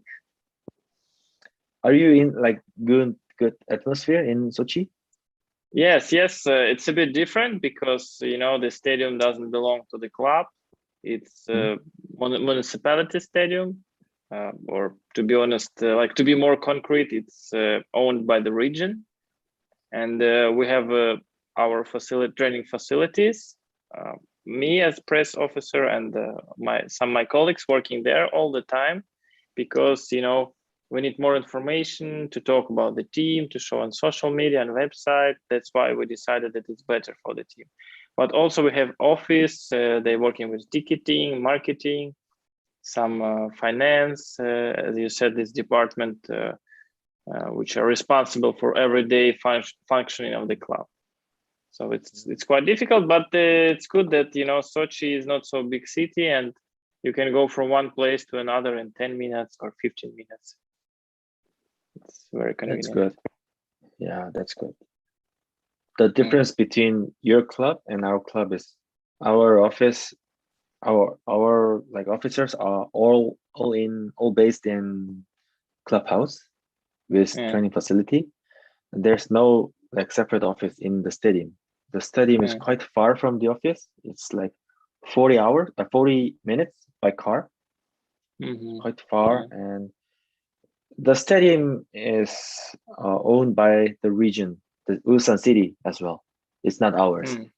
Are you in like good atmosphere in Sochi? Yes, it's a bit different because the stadium doesn't belong to the club. It's Mm. a municipality stadium, or to be honest, like to be more concrete, it's owned by the region, and we have our training facilities. Uh, Me as press officer and some of my colleagues working there all the time, because we need more information to talk about the team, to show on social media and website. That's why we decided that it's better for the team. But also we have office, they're working with ticketing, marketing, some finance, as you said, this department, which are responsible for everyday functioning of the club. So it's quite difficult, but it's good that Sochi is not so big city, and you can go from one place to another in 10 minutes or 15 minutes. It's very That's convenient. good. Yeah, that's good. The difference between your club and our club is our office, our like officers are all based in clubhouse with Yeah, training facility. There's no like separate office in the stadium. The stadium is yeah. quite far from the office. It's like 40 minutes by car, Mm-hmm. quite far. Yeah. And the stadium is owned by the region, the Ulsan city as well. It's not ours. Mm.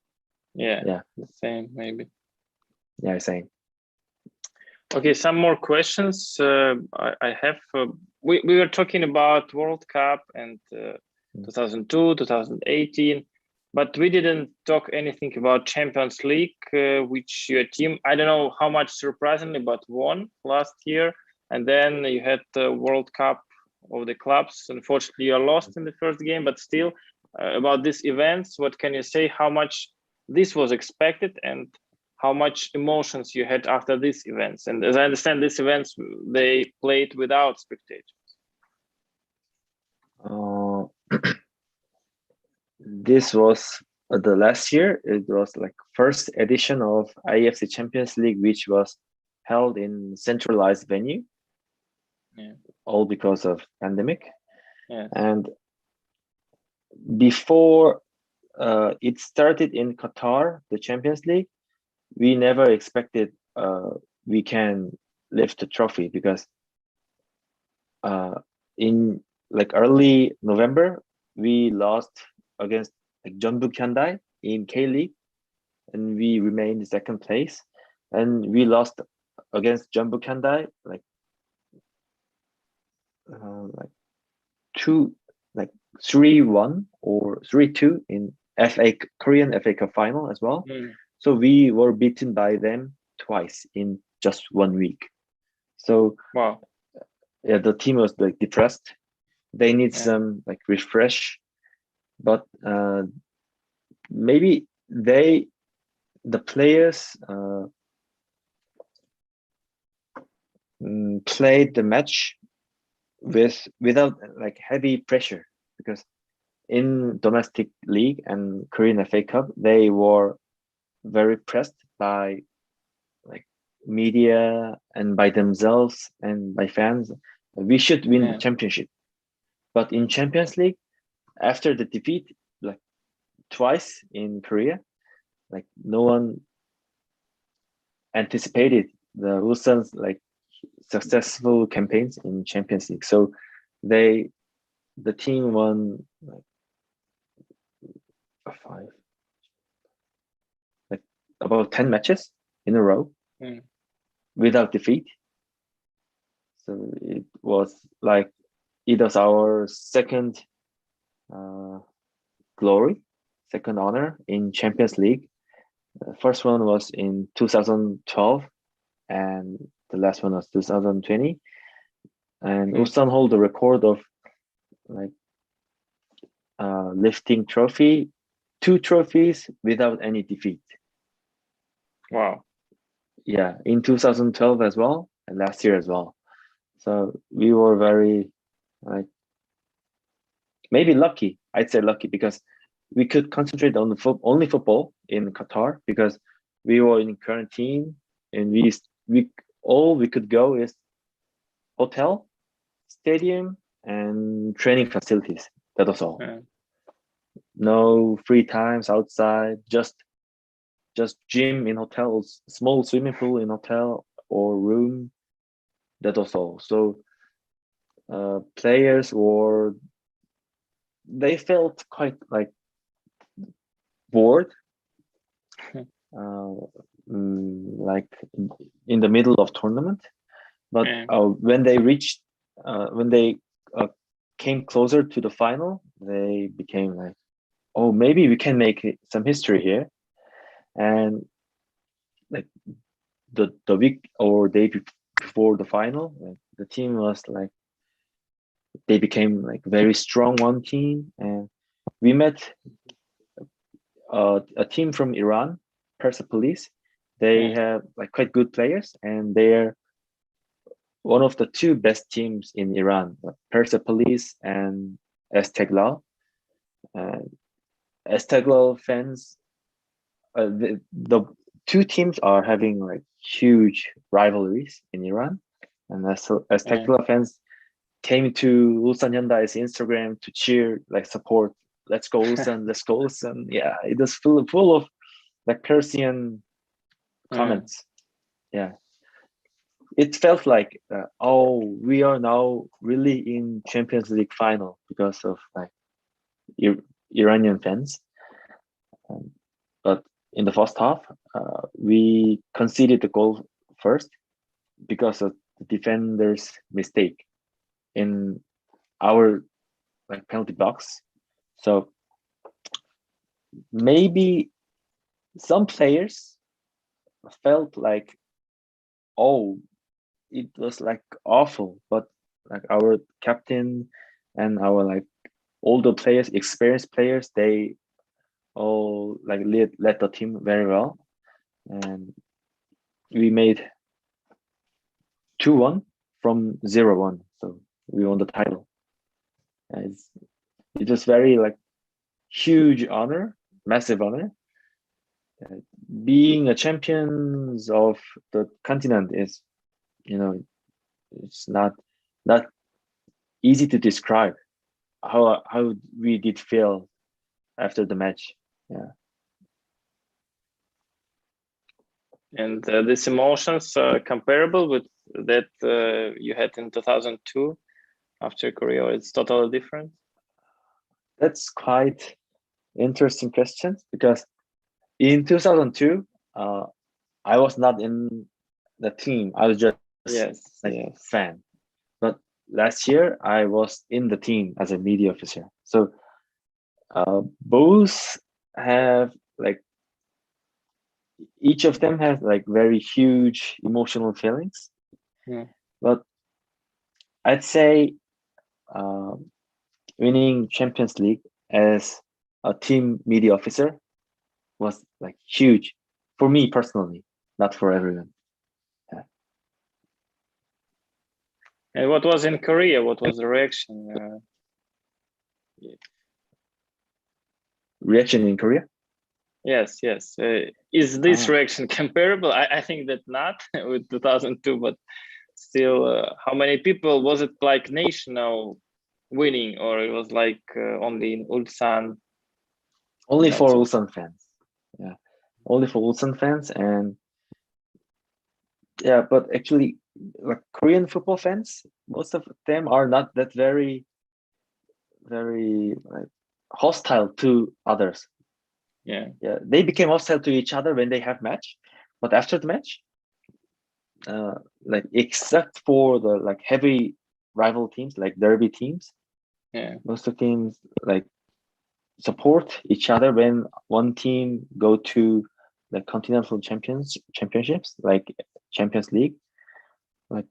Yeah, Yeah, the same maybe. yeah, same. Okay, some more questions. I have. We were talking about World Cup and Mm. 2002, 2018, but we didn't talk anything about Champions League, which your team, I don't know how much surprisingly, but won last year. And then you had the World Cup of the clubs. Unfortunately, you lost in the first game, but still, about these events, what can you say? How much this was expected, and how much emotions you had after these events? And as I understand, these events, they played without spectators. Uh, this was the last year. It was like first edition of IFC Champions League, which was held in centralized venue. Yeah. All because of pandemic. Yes. And before it started in Qatar, the Champions League, we never expected we can lift the trophy, because in like early November we lost against like Jeonbuk Hyundai in K League, and we remained second place, and we lost against Jeonbuk Hyundai like two like 3-1 or 3-2 in Korean FA Cup final as well. Mm. So we were beaten by them twice in just 1 week. So Wow. yeah, the team was like depressed. They need Yeah. some like refresh, but maybe the players played the match without like heavy pressure, because in domestic league and Korean FA Cup, they were very pressed by like media and by themselves and by fans. We should win the Yeah. championship. But in Champions League, after the defeat like twice in Korea, like no one anticipated the Ulsan's like successful campaigns in Champions League. So they the team won like five like about 10 matches in a row Mm. without defeat. So it was like it was our second glory, second honor in Champions League. The first one was in 2012, and the last one was 2020. And Ulsan hold the record of like lifting trophy, 2 trophies without any defeat. Wow. Yeah, in 2012 as well, and last year as well. So we were very like maybe lucky. I'd say lucky because we could concentrate on the only football in Qatar because we were in quarantine and we all we could go is hotel, stadium, and training facilities. That was all. Yeah. No free times outside, just gym in hotels, small swimming pool in hotel or room. That was all. So players were they felt quite like bored, like in the middle of tournament. But Yeah. when they reached, when they came closer to the final, they became like, oh, maybe we can make some history here. And like the week or day before the final, like, the team was like they became like very strong one team, and we met a team from Iran, Persepolis. They Yeah. have like quite good players, and they're one of the 2 best teams in Iran, like Persepolis and Esteghlal. And Esteghlal fans, the 2 teams are having like huge rivalries in Iran, and Yeah. Esteghlal fans came to Ulsan Hyundai's Instagram to cheer, like support. Let's go Ulsan! Let's go Ulsan! Yeah, it was full of like Persian Yeah. comments. Yeah, it felt like oh, we are now really in Champions League final because of like Iranian fans. Um, but in the first half, we conceded the goal first because of the defender's mistake in our like penalty box. So maybe some players felt like, oh, it was like awful, but like our captain and our like older players, experienced players, they all like led the team very well, and we made 2-1 from 0-1, so we won the title. It's it was very like huge honor, massive honor. Uh, Being a champions of the continent is, you know, it's not easy to describe how we did feel after the match. Yeah. And these emotions comparable with that you had in 2002 after Korea, or it's totally different? That's quite interesting question because in 2002, I was not in the team. I was just Yes, like yes. fan. But last year, I was in the team as a media officer. So both have like each of them has like very huge emotional feelings. Yeah. But I'd say um, winning Champions League as a team media officer was like huge for me personally, not for everyone. Yeah. And what was in Korea? What was the reaction? Reaction in Korea? Yes, yes. Is this Ah, reaction comparable? I think that not with 2002, but still, how many people was it like national winning, or it was like only in Ulsan? only for That's it. Ulsan fans. Yeah, only for Ulsan fans, and yeah, but actually, like Korean football fans, most of them are not that very like hostile to others. Yeah. Yeah, they became hostile to each other when they have match, but after the match, like except for the like heavy rival teams, like derby teams, Yeah. most of teams like support each other when one team go to the continental championships, like Champions League. Like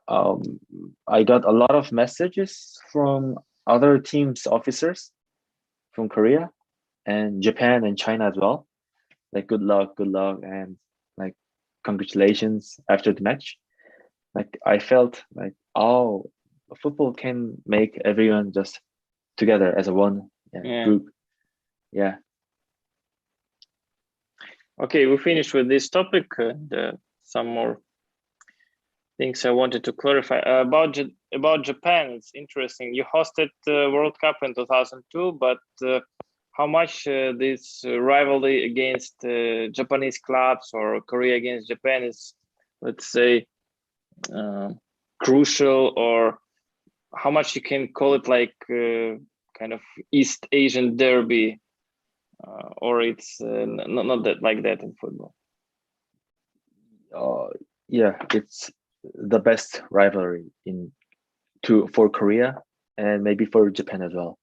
um, I got a lot of messages from other teams officers from Korea and Japan and China as well. Like good luck, and like congratulations after the match. Like I felt like, oh, football can make everyone just together as a one, Yeah. group. Yeah. Okay, we finished with this topic, and some more things I wanted to clarify about Japan. It's interesting. You hosted the World Cup in 2002, but how much this rivalry against Japanese clubs or Korea against Japan is, let's say, crucial, or how much you can call it like kind of East Asian derby, or it's not that like that in football? Yeah, it's the best rivalry for Korea and maybe for Japan as well.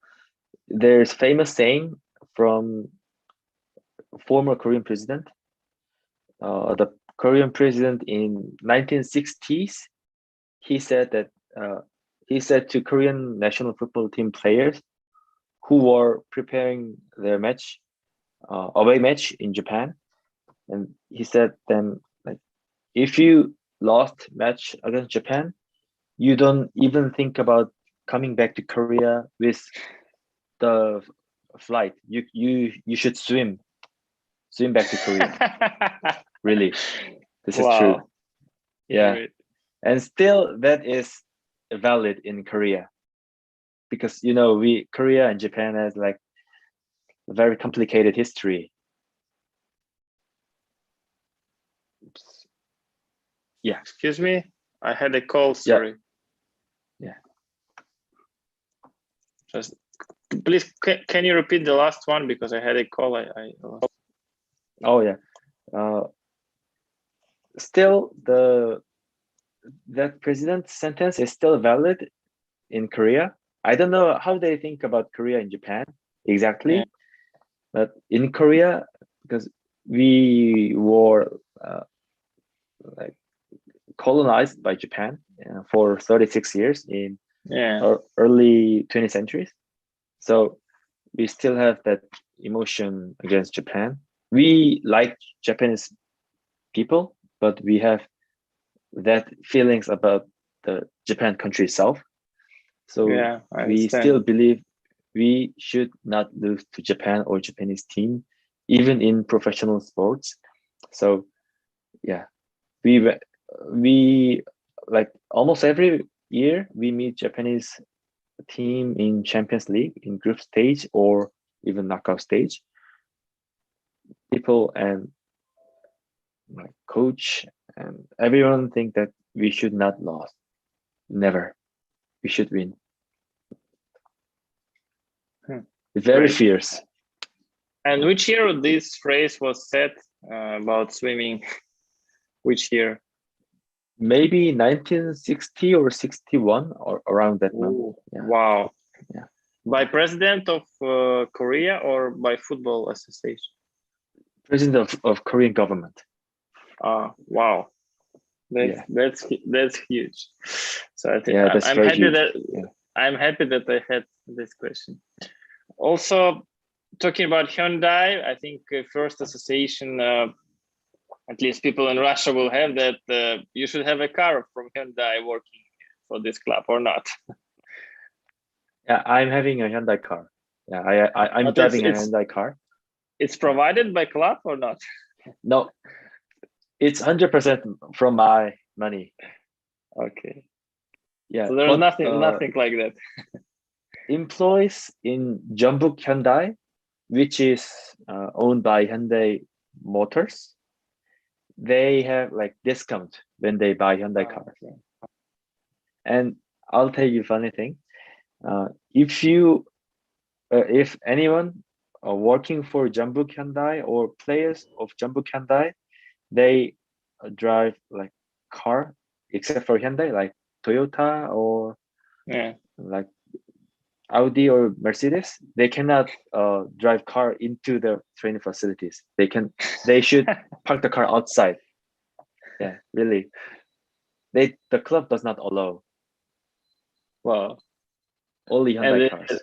There's famous saying from former Korean president. The Korean president in 1960s, he said that he said to Korean national football team players who were preparing their match, away match in Japan, and he said them like, if you lost match against Japan, you don't even think about coming back to Korea with the flight. You should swim back to Korea. Really, this is true. Wow. Yeah, Great. and still that is valid in Korea, because Korea and Japan has like a very complicated history. Oops. Yeah. Excuse me, I had a call. Sorry. Yeah. Just please, can you repeat the last one, because I had a call. Oh yeah. Still, that president's sentence is still valid in Korea. I don't know how they think about Korea and Japan exactly, Yeah. but in Korea, because we were like colonized by Japan for 36 years in early 20th centuries, so we still have that emotion against Japan. We like Japanese people, but we have that feelings about the Japan country itself. So we still believe we should not lose to Japan or Japanese team, even in professional sports. So yeah, we like almost every year we meet Japanese team in Champions League in group stage or even knockout stage. People and my coach and everyone think that we should not lose. Never. We should win. Very Great. fierce. And which year this phrase was said about swimming? Which year? Maybe 1960 or 61 or around that month. Yeah. Wow. Yeah. By president of Korea or by football association? President of Korean government. Wow. That's huge. So I think I'm happy that I had this question. Also, talking about Hyundai, I think first association, at least people in Russia will have that you should have a car from Hyundai working for this club or not. Yeah, I'm having a Hyundai car. Yeah, I'm driving a Hyundai car. It's provided by club or not? No, it's 100% from my money. Okay. Yeah. So there's nothing like that. Employees in Jeonbuk Hyundai, which is owned by Hyundai Motors, they have like discount when they buy Hyundai cars. Okay. And I'll tell you a funny thing. If anyone working for Jeonbuk Hyundai or players of Jeonbuk Hyundai, they drive like car except for Hyundai, like Toyota or Yeah. like Audi or Mercedes. They cannot drive car into the training facilities. They should park the car outside. Yeah, really. The club does not allow Wow. only And Hyundai cars.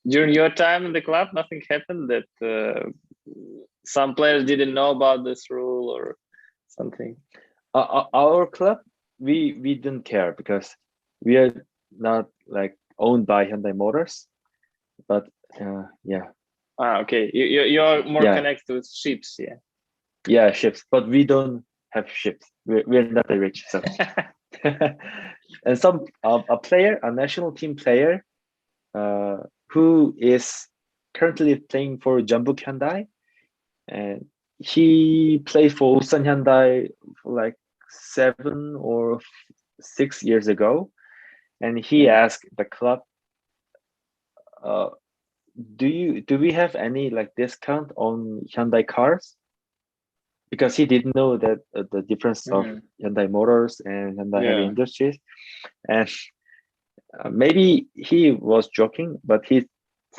during your time in the club, nothing happened that some players didn't know about this rule or something. Our club, we didn't care because we are not like owned by Hyundai Motors. But yeah, Okay. You're more yeah, connected with ships, yeah. yeah, ships. But we don't have ships. We're not that rich, so. And some a player, a national team player, who is currently playing for Jeonbuk Hyundai, and he played for Ulsan Hyundai for like 7 or 6 years ago, and he Yeah. asked the club, uh, do we have any like discount on Hyundai cars? Because he didn't know that the difference of Mhm. Hyundai Motors and Hyundai Heavy Yeah. Industries, and maybe he was joking, but he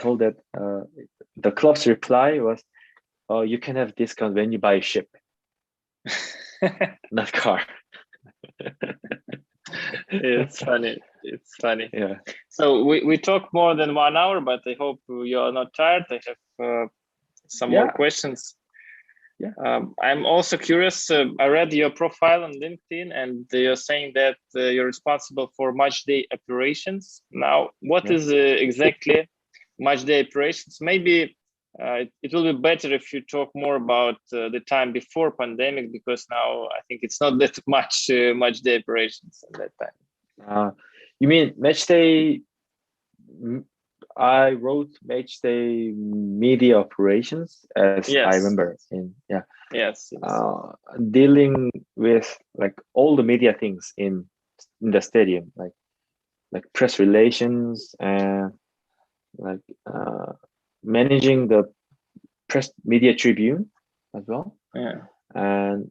told that the club's reply was, "Oh, you can have discount when you buy a ship, not car." It's funny. It's funny. Yeah, So we talked more than 1 hour, but I hope you are not tired. I have some more yeah, questions. yeah, I'm also curious. I read your profile on LinkedIn, and you're saying that you're responsible for match day operations. Now, what yeah. is exactly match day operations? Maybe it will be better if you talk more about the time before pandemic, because now I think it's not that much match day operations at that time. You mean match day? I wrote match day media operations, as I Yes, remember. yes, yes. Uh, Dealing with like all the media things in the stadium, like press relations and like managing the press media tribune as well, Yeah. and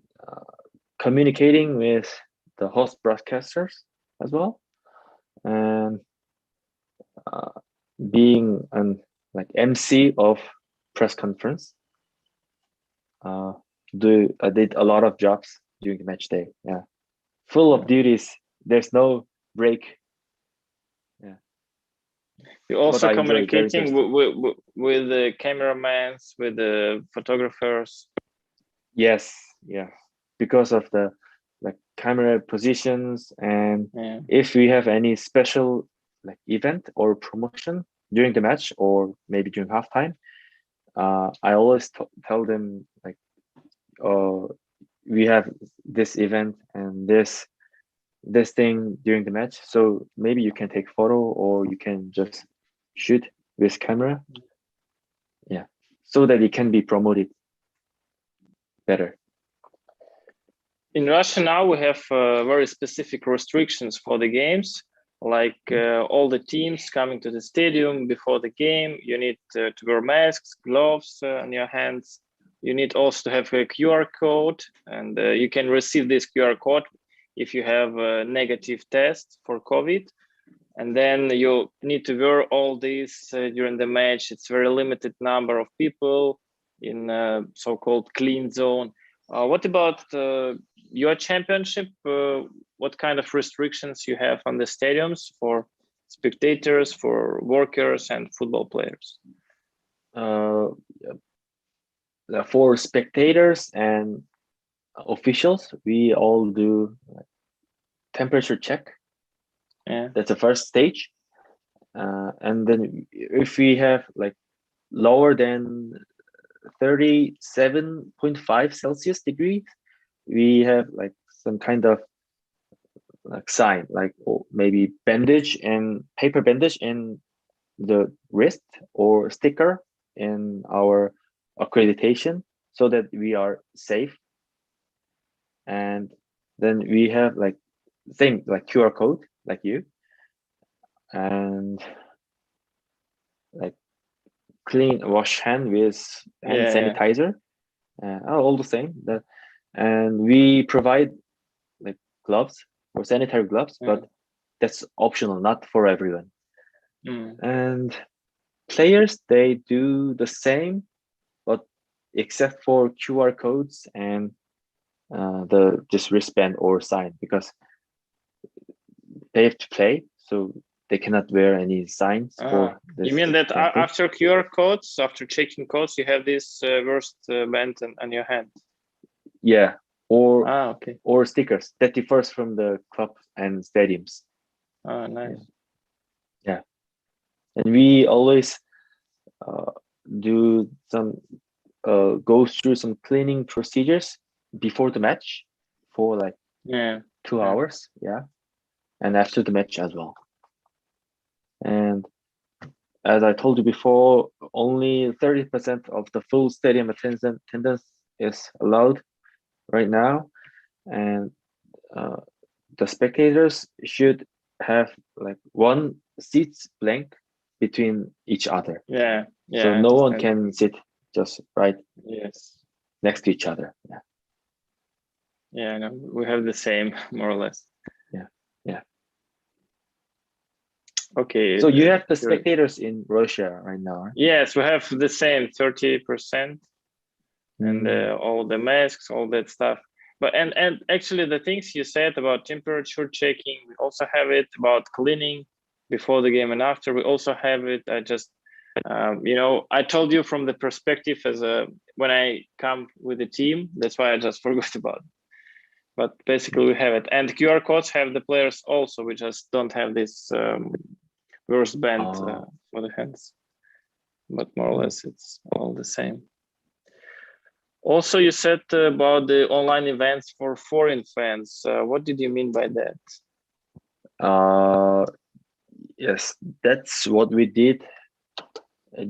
communicating with the host broadcasters as well, and uh, being an like MC of press conference. Uh, I did a lot of jobs during the match day. Yeah, full of Yeah. duties. There's no break. Yeah, You're but also I enjoy it. Very communicating interesting. with the cameramans, with the photographers. Yes, yeah, because of the like camera positions, and Yeah. if we have any special like event or promotion during the match or maybe during halftime, I always tell them like, oh, we have this event and this thing during the match, so maybe you can take photo or you can just shoot with camera. Yeah, so that it can be promoted better. In Russia now we have very specific restrictions for the games. Like all the teams coming to the stadium before the game, you need to wear masks, gloves on your hands. You need also to have a QR code, and you can receive this QR code if you have a negative test for COVID. And then you need to wear all these during the match. It's very limited number of people in so-called clean zone. What about your championship? What kind of restrictions you have on the stadiums for spectators, for workers, and football players? uh for spectators and officials, we all do temperature check. Yeah, That's the first stage, and then if we have like lower than 37.5 Celsius degrees, we have like some kind of like sign, like maybe bandage and paper bandage in the wrist or sticker in our accreditation, so that we are safe. And then we have like same like QR code like you, and like clean wash hand with hand yeah, sanitizer, all the same that. And we provide gloves or sanitary gloves, but that's optional, not for everyone. And players, they do the same, but except for QR codes and the just wristband or sign, because they have to play, so they cannot wear any signs for this. You mean that after QR codes, after checking codes, you have this wristband on your hand? Yeah, or okay. or stickers that differs from the club and stadiums. Oh, nice. Yeah, and we always do some go through some cleaning procedures before the match for like 2 hours. Yeah, and after the match as well. And as I told you before, only 30% of the full stadium attendance is allowed right now, and the spectators should have like one seat blank between each other. Yeah. So no one can sit just right next to each other. Yeah. Yeah, no, we have the same, more or less. Yeah. Okay. So you have the spectators in Russia right now, right? Yes, we have the same 30%, and all the masks, all that stuff. But and actually, the things you said about temperature checking, we also have it about cleaning before the game and after. We also have it. I just, I told you from the perspective as when I come with the team. That's why I just forgot about it. But basically, we have it, and QR codes have the players also. We just don't have this wristband for the hands. But more or less, it's all the same. Also, you said about the online events for foreign fans. What did you mean by that? Yes, that's what we did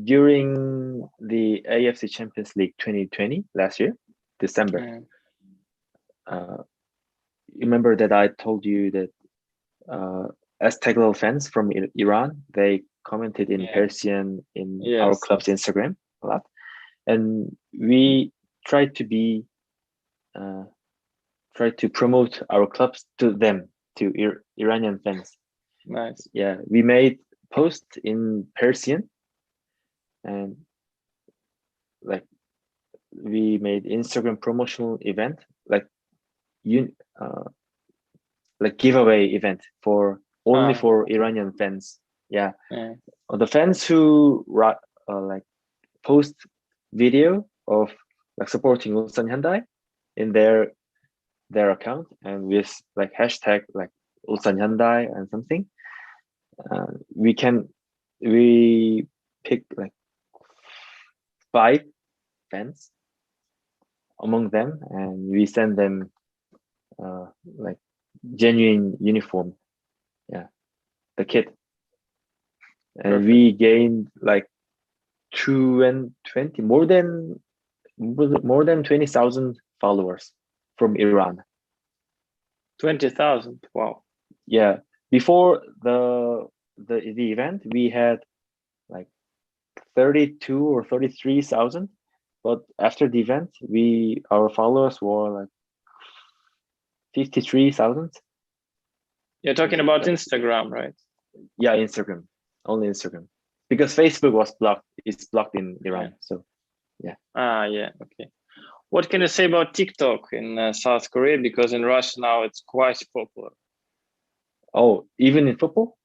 during the AFC Champions League 2020 last year, December. Remember that I told you that Azteglal fans from Iran, they commented in Persian in our club's Instagram a lot, and we tried to promote our clubs to them, to Iranian fans. Nice. Yeah, we made posts in Persian, and like we made Instagram promotional event, like giveaway event for only for Iranian fans. Yeah. The fans who like post video of like supporting Ulsan Hyundai in their account and with like hashtag like Ulsan Hyundai and something, we pick like 5 fans among them, and we send them like genuine uniform, the kit, and Perfect. we gained like 20 more than 20,000 followers from Iran. 20,000. Wow. Yeah, before the event we had like 32 or 33,000, but after the event our followers were like 53,000. You're talking about Instagram, right? Yeah, Instagram, only Instagram, because Facebook was blocked. It's blocked in Iran. So yeah. Okay. What can you say about TikTok in South Korea? Because in Russia now it's quite popular. Oh, even in football?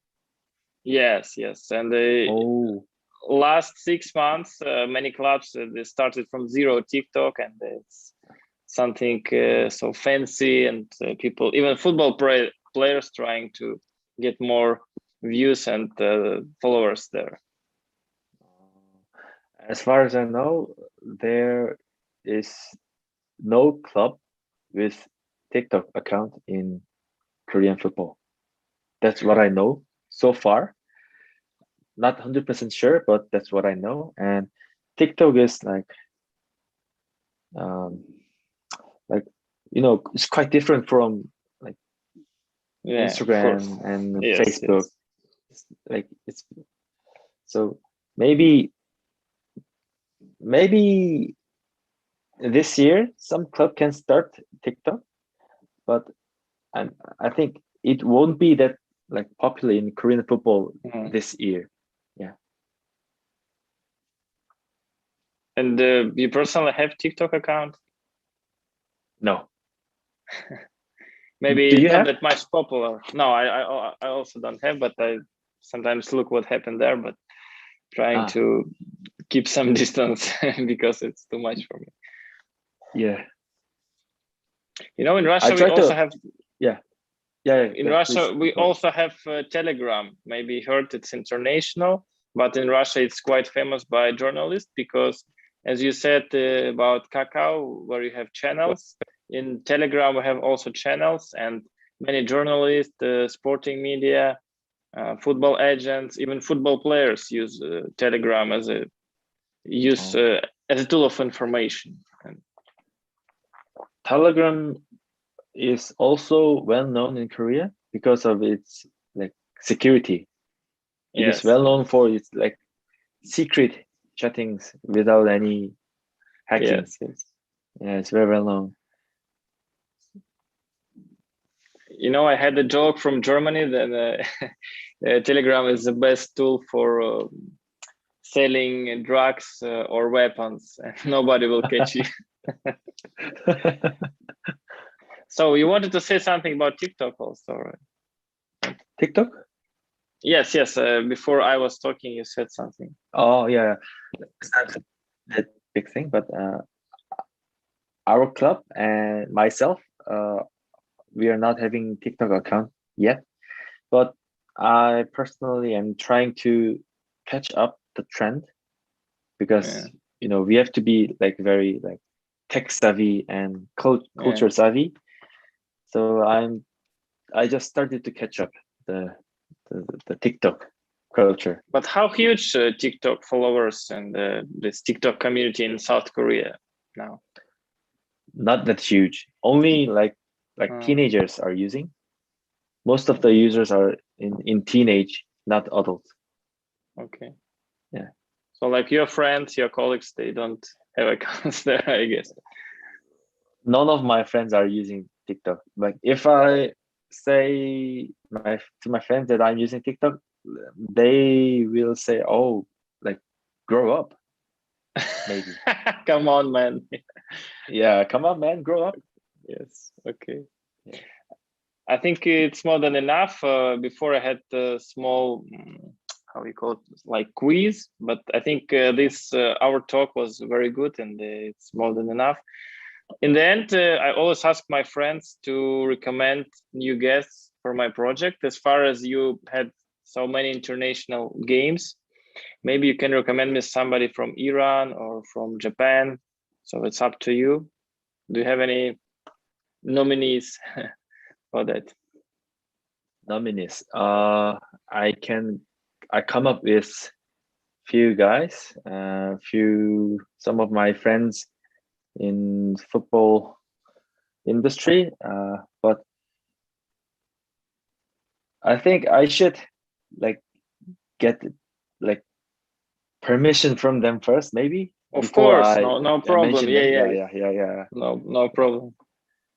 Yes. And the last 6 months, many clubs they started from zero TikTok, and it's something so fancy, and people, even football players, trying to get more views and followers there. As far as I know, there is no club with TikTok account in Korean football. That's what I know so far. Not 100% sure, but that's what I know. And TikTok is like it's quite different from like Instagram and Facebook. Yes. Like it's so maybe this year some club can start TikTok, but and I think it won't be that like popular in Korean football this year. Yeah. And you personally have TikTok account? No. Maybe Do it's you not have? that much popular. No, I also don't have, but I sometimes look what happened there, but trying to keep some distance because it's too much for me. Yeah. You know, in Russia we also have. Yeah. In Russia we also have Telegram. Maybe you heard it's international, but in Russia it's quite famous by journalists because, as you said about Kakao, where you have channels. In Telegram, we have also channels, and many journalists, sporting media, football agents, even football players use Telegram as a tool of information. Telegram is also well known in Korea because of its like security. It is well known for its like secret chattings without any hacking. Yes. Yeah, it's very well known. You know, I had a joke from Germany that Telegram is the best tool for selling drugs or weapons, and nobody will catch you. So you wanted to say something about TikTok also, right? TikTok? Yes. Before I was talking, you said something. Oh yeah, it's not that big thing, but our club and myself, we are not having TikTok account yet, but I personally am trying to catch up the trend because you know we have to be like very like tech savvy and culture savvy. So I just started to catch up the TikTok culture. But how huge TikTok followers and this TikTok community in South Korea now? Not that huge. Only like teenagers are using. Most of the users are in teenage, not adults. Okay. Yeah. So like your friends, your colleagues, they don't have accounts there, I guess. None of my friends are using TikTok. Like if I say to my friends that I'm using TikTok, they will say, "Oh, like grow up." Maybe. Come on, man. Yeah, come on, man, grow up. Yes. Okay. Yeah. I think it's more than enough. Before I had a small, how we call it, like quiz, but I think this our talk was very good, and it's more than enough. In the end, I always ask my friends to recommend new guests for my project. As far as you had so many international games, maybe you can recommend me somebody from Iran or from Japan. So it's up to you. Do you have any nominees for that? Nominees. I come up with few guys, some of my friends in football industry, but I think I should like get like permission from them first, maybe. Of course, no I problem. mention them. Yeah. No problem.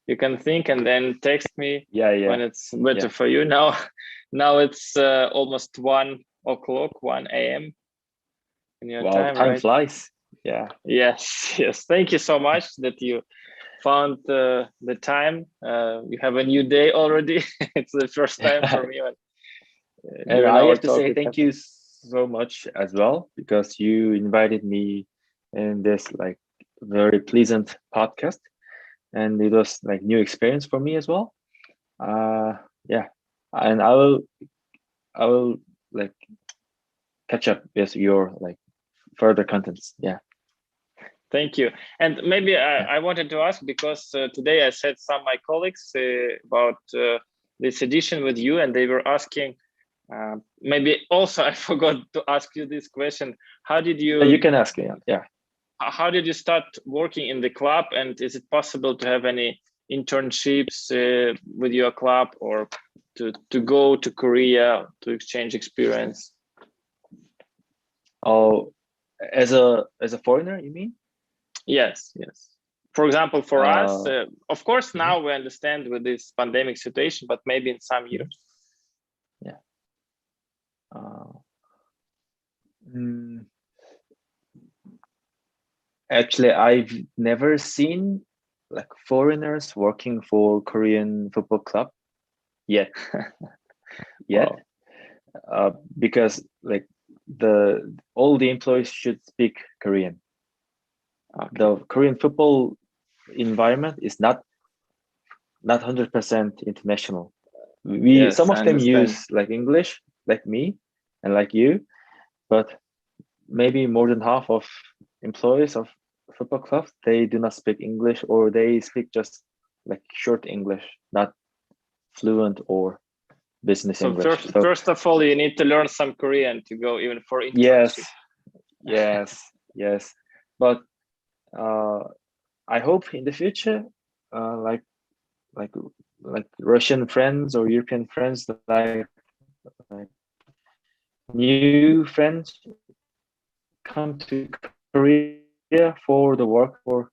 You can think and then text me when it's better for you. Now it's almost 1 o'clock, 1 a.m. in your time, time right? flies. Yeah. Yes. Thank you so much that you found the time. You have a new day already. It's the first time for me. And I have to say thank you so much as well, because you invited me in this like very pleasant podcast, and it was like new experience for me as well. Yeah, and I will like catch up with your like further contents. Yeah. Thank you. And maybe I wanted to ask, because today I said some of my colleagues about this edition with you, and they were asking, maybe also I forgot to ask you this question. How did you... You can ask, yeah. How did you start working in the club, and is it possible to have any internships with your club, or to go to Korea to exchange experience? Oh, as a foreigner, you mean? Yes. For example, for us, Uh, of course, mhm, now we understand with this pandemic situation, but maybe in some mhm, years. yeah. Uh, mm, Actually, I've never seen like foreigners working for Korean football club yet. Yet, Wow. because like all the employees should speak Korean. Okay. The Korean football environment is not 100% international. We Yes, some I of them understand. use like English, like me and like you, but maybe more than half of employees of football clubs they do not speak English, or they speak just like short English, not fluent or business So English. first, So first of all, you need to learn some Korean to go even for internship. yes, yes, yes. But uh, I hope in the future, uh, like like like Russian friends or European friends, like new friends come to Korea for the work for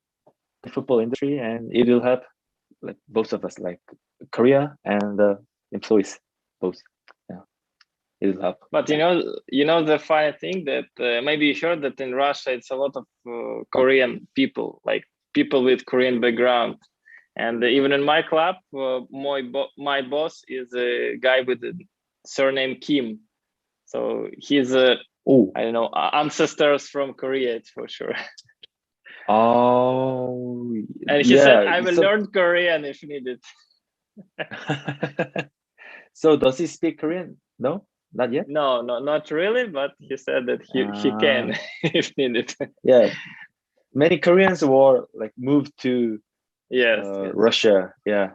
the football industry, and it will help like both of us, like Korea and the employees, both. Yeah, it will help. But Yeah. you know the funny thing that maybe you heard that in Russia it's a lot of Korean people, like people with Korean background. And even in my club, my boss is a guy with the surname Kim. So he's Oh, I don't know, ancestors from Korea, it's for sure. oh, And he said, yeah. I will So, learn Korean if needed. so does he speak Korean? No, not yet. No, no, not really, but he said that he Uh, can if needed. yeah, many Koreans were like moved to Yes, yes. Russia. Yeah,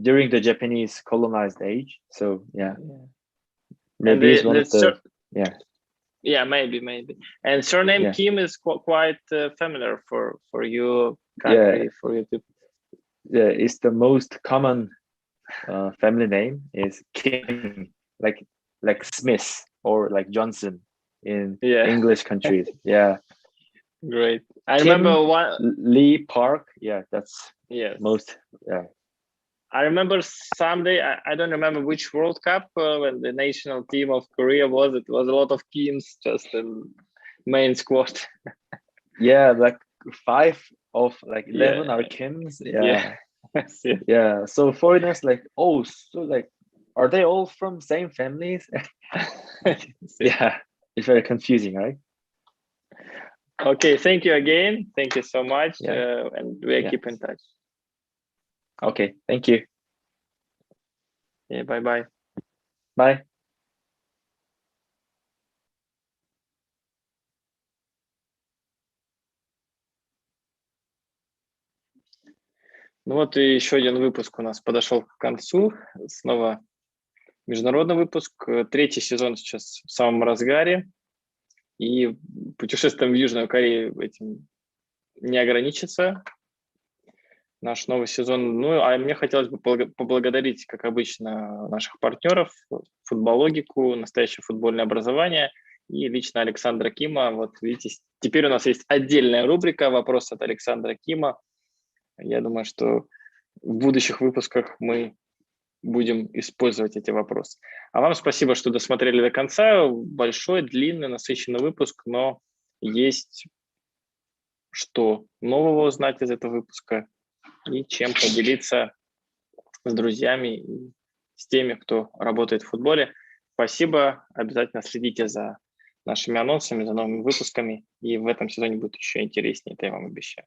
during the Japanese colonized age. So yeah, Yeah. And maybe it's one of the yeah, yeah, maybe. And surname yeah, Kim is quite familiar for your yeah, country, for you to. yeah. It's the most common family name is Kim, like Smith or like Johnson in Yeah, English countries. Yeah, great. I remember Kim one. Lee Park. Yeah, that's Yes, most. Yeah, I remember someday. I don't remember which World Cup when the national team of Korea was. It was a lot of Kims just in main squad. yeah, like 5 of like 11 Yeah, are Kims. yeah, Yeah, yes, yes, yeah. So foreigners like, oh, so like, are they all from same families? yes. Yeah, it's very confusing, right? Okay, thank you again. Thank you so much, Yeah, and we'll yeah. keep in touch. Okay, thank you. Yeah, bye bye. Bye. Ну вот и еще один выпуск у нас подошел к концу. Снова международный выпуск. Третий сезон сейчас в самом разгаре. И путешествием в Южную Корею этим не ограничится. Наш новый сезон. Ну, а мне хотелось бы поблагодарить, как обычно, наших партнеров, футбологику, настоящее футбольное образование и лично Александра Кима. Вот видите, теперь у нас есть отдельная рубрика «Вопрос от Александра Кима». Я думаю, что в будущих выпусках мы будем использовать эти вопросы. А вам спасибо, что досмотрели до конца. Большой, длинный, насыщенный выпуск, но есть что нового узнать из этого выпуска и чем поделиться с друзьями и с теми, кто работает в футболе. Спасибо. Обязательно следите за нашими анонсами, за новыми выпусками. И в этом сезоне будет еще интереснее, это я вам обещаю.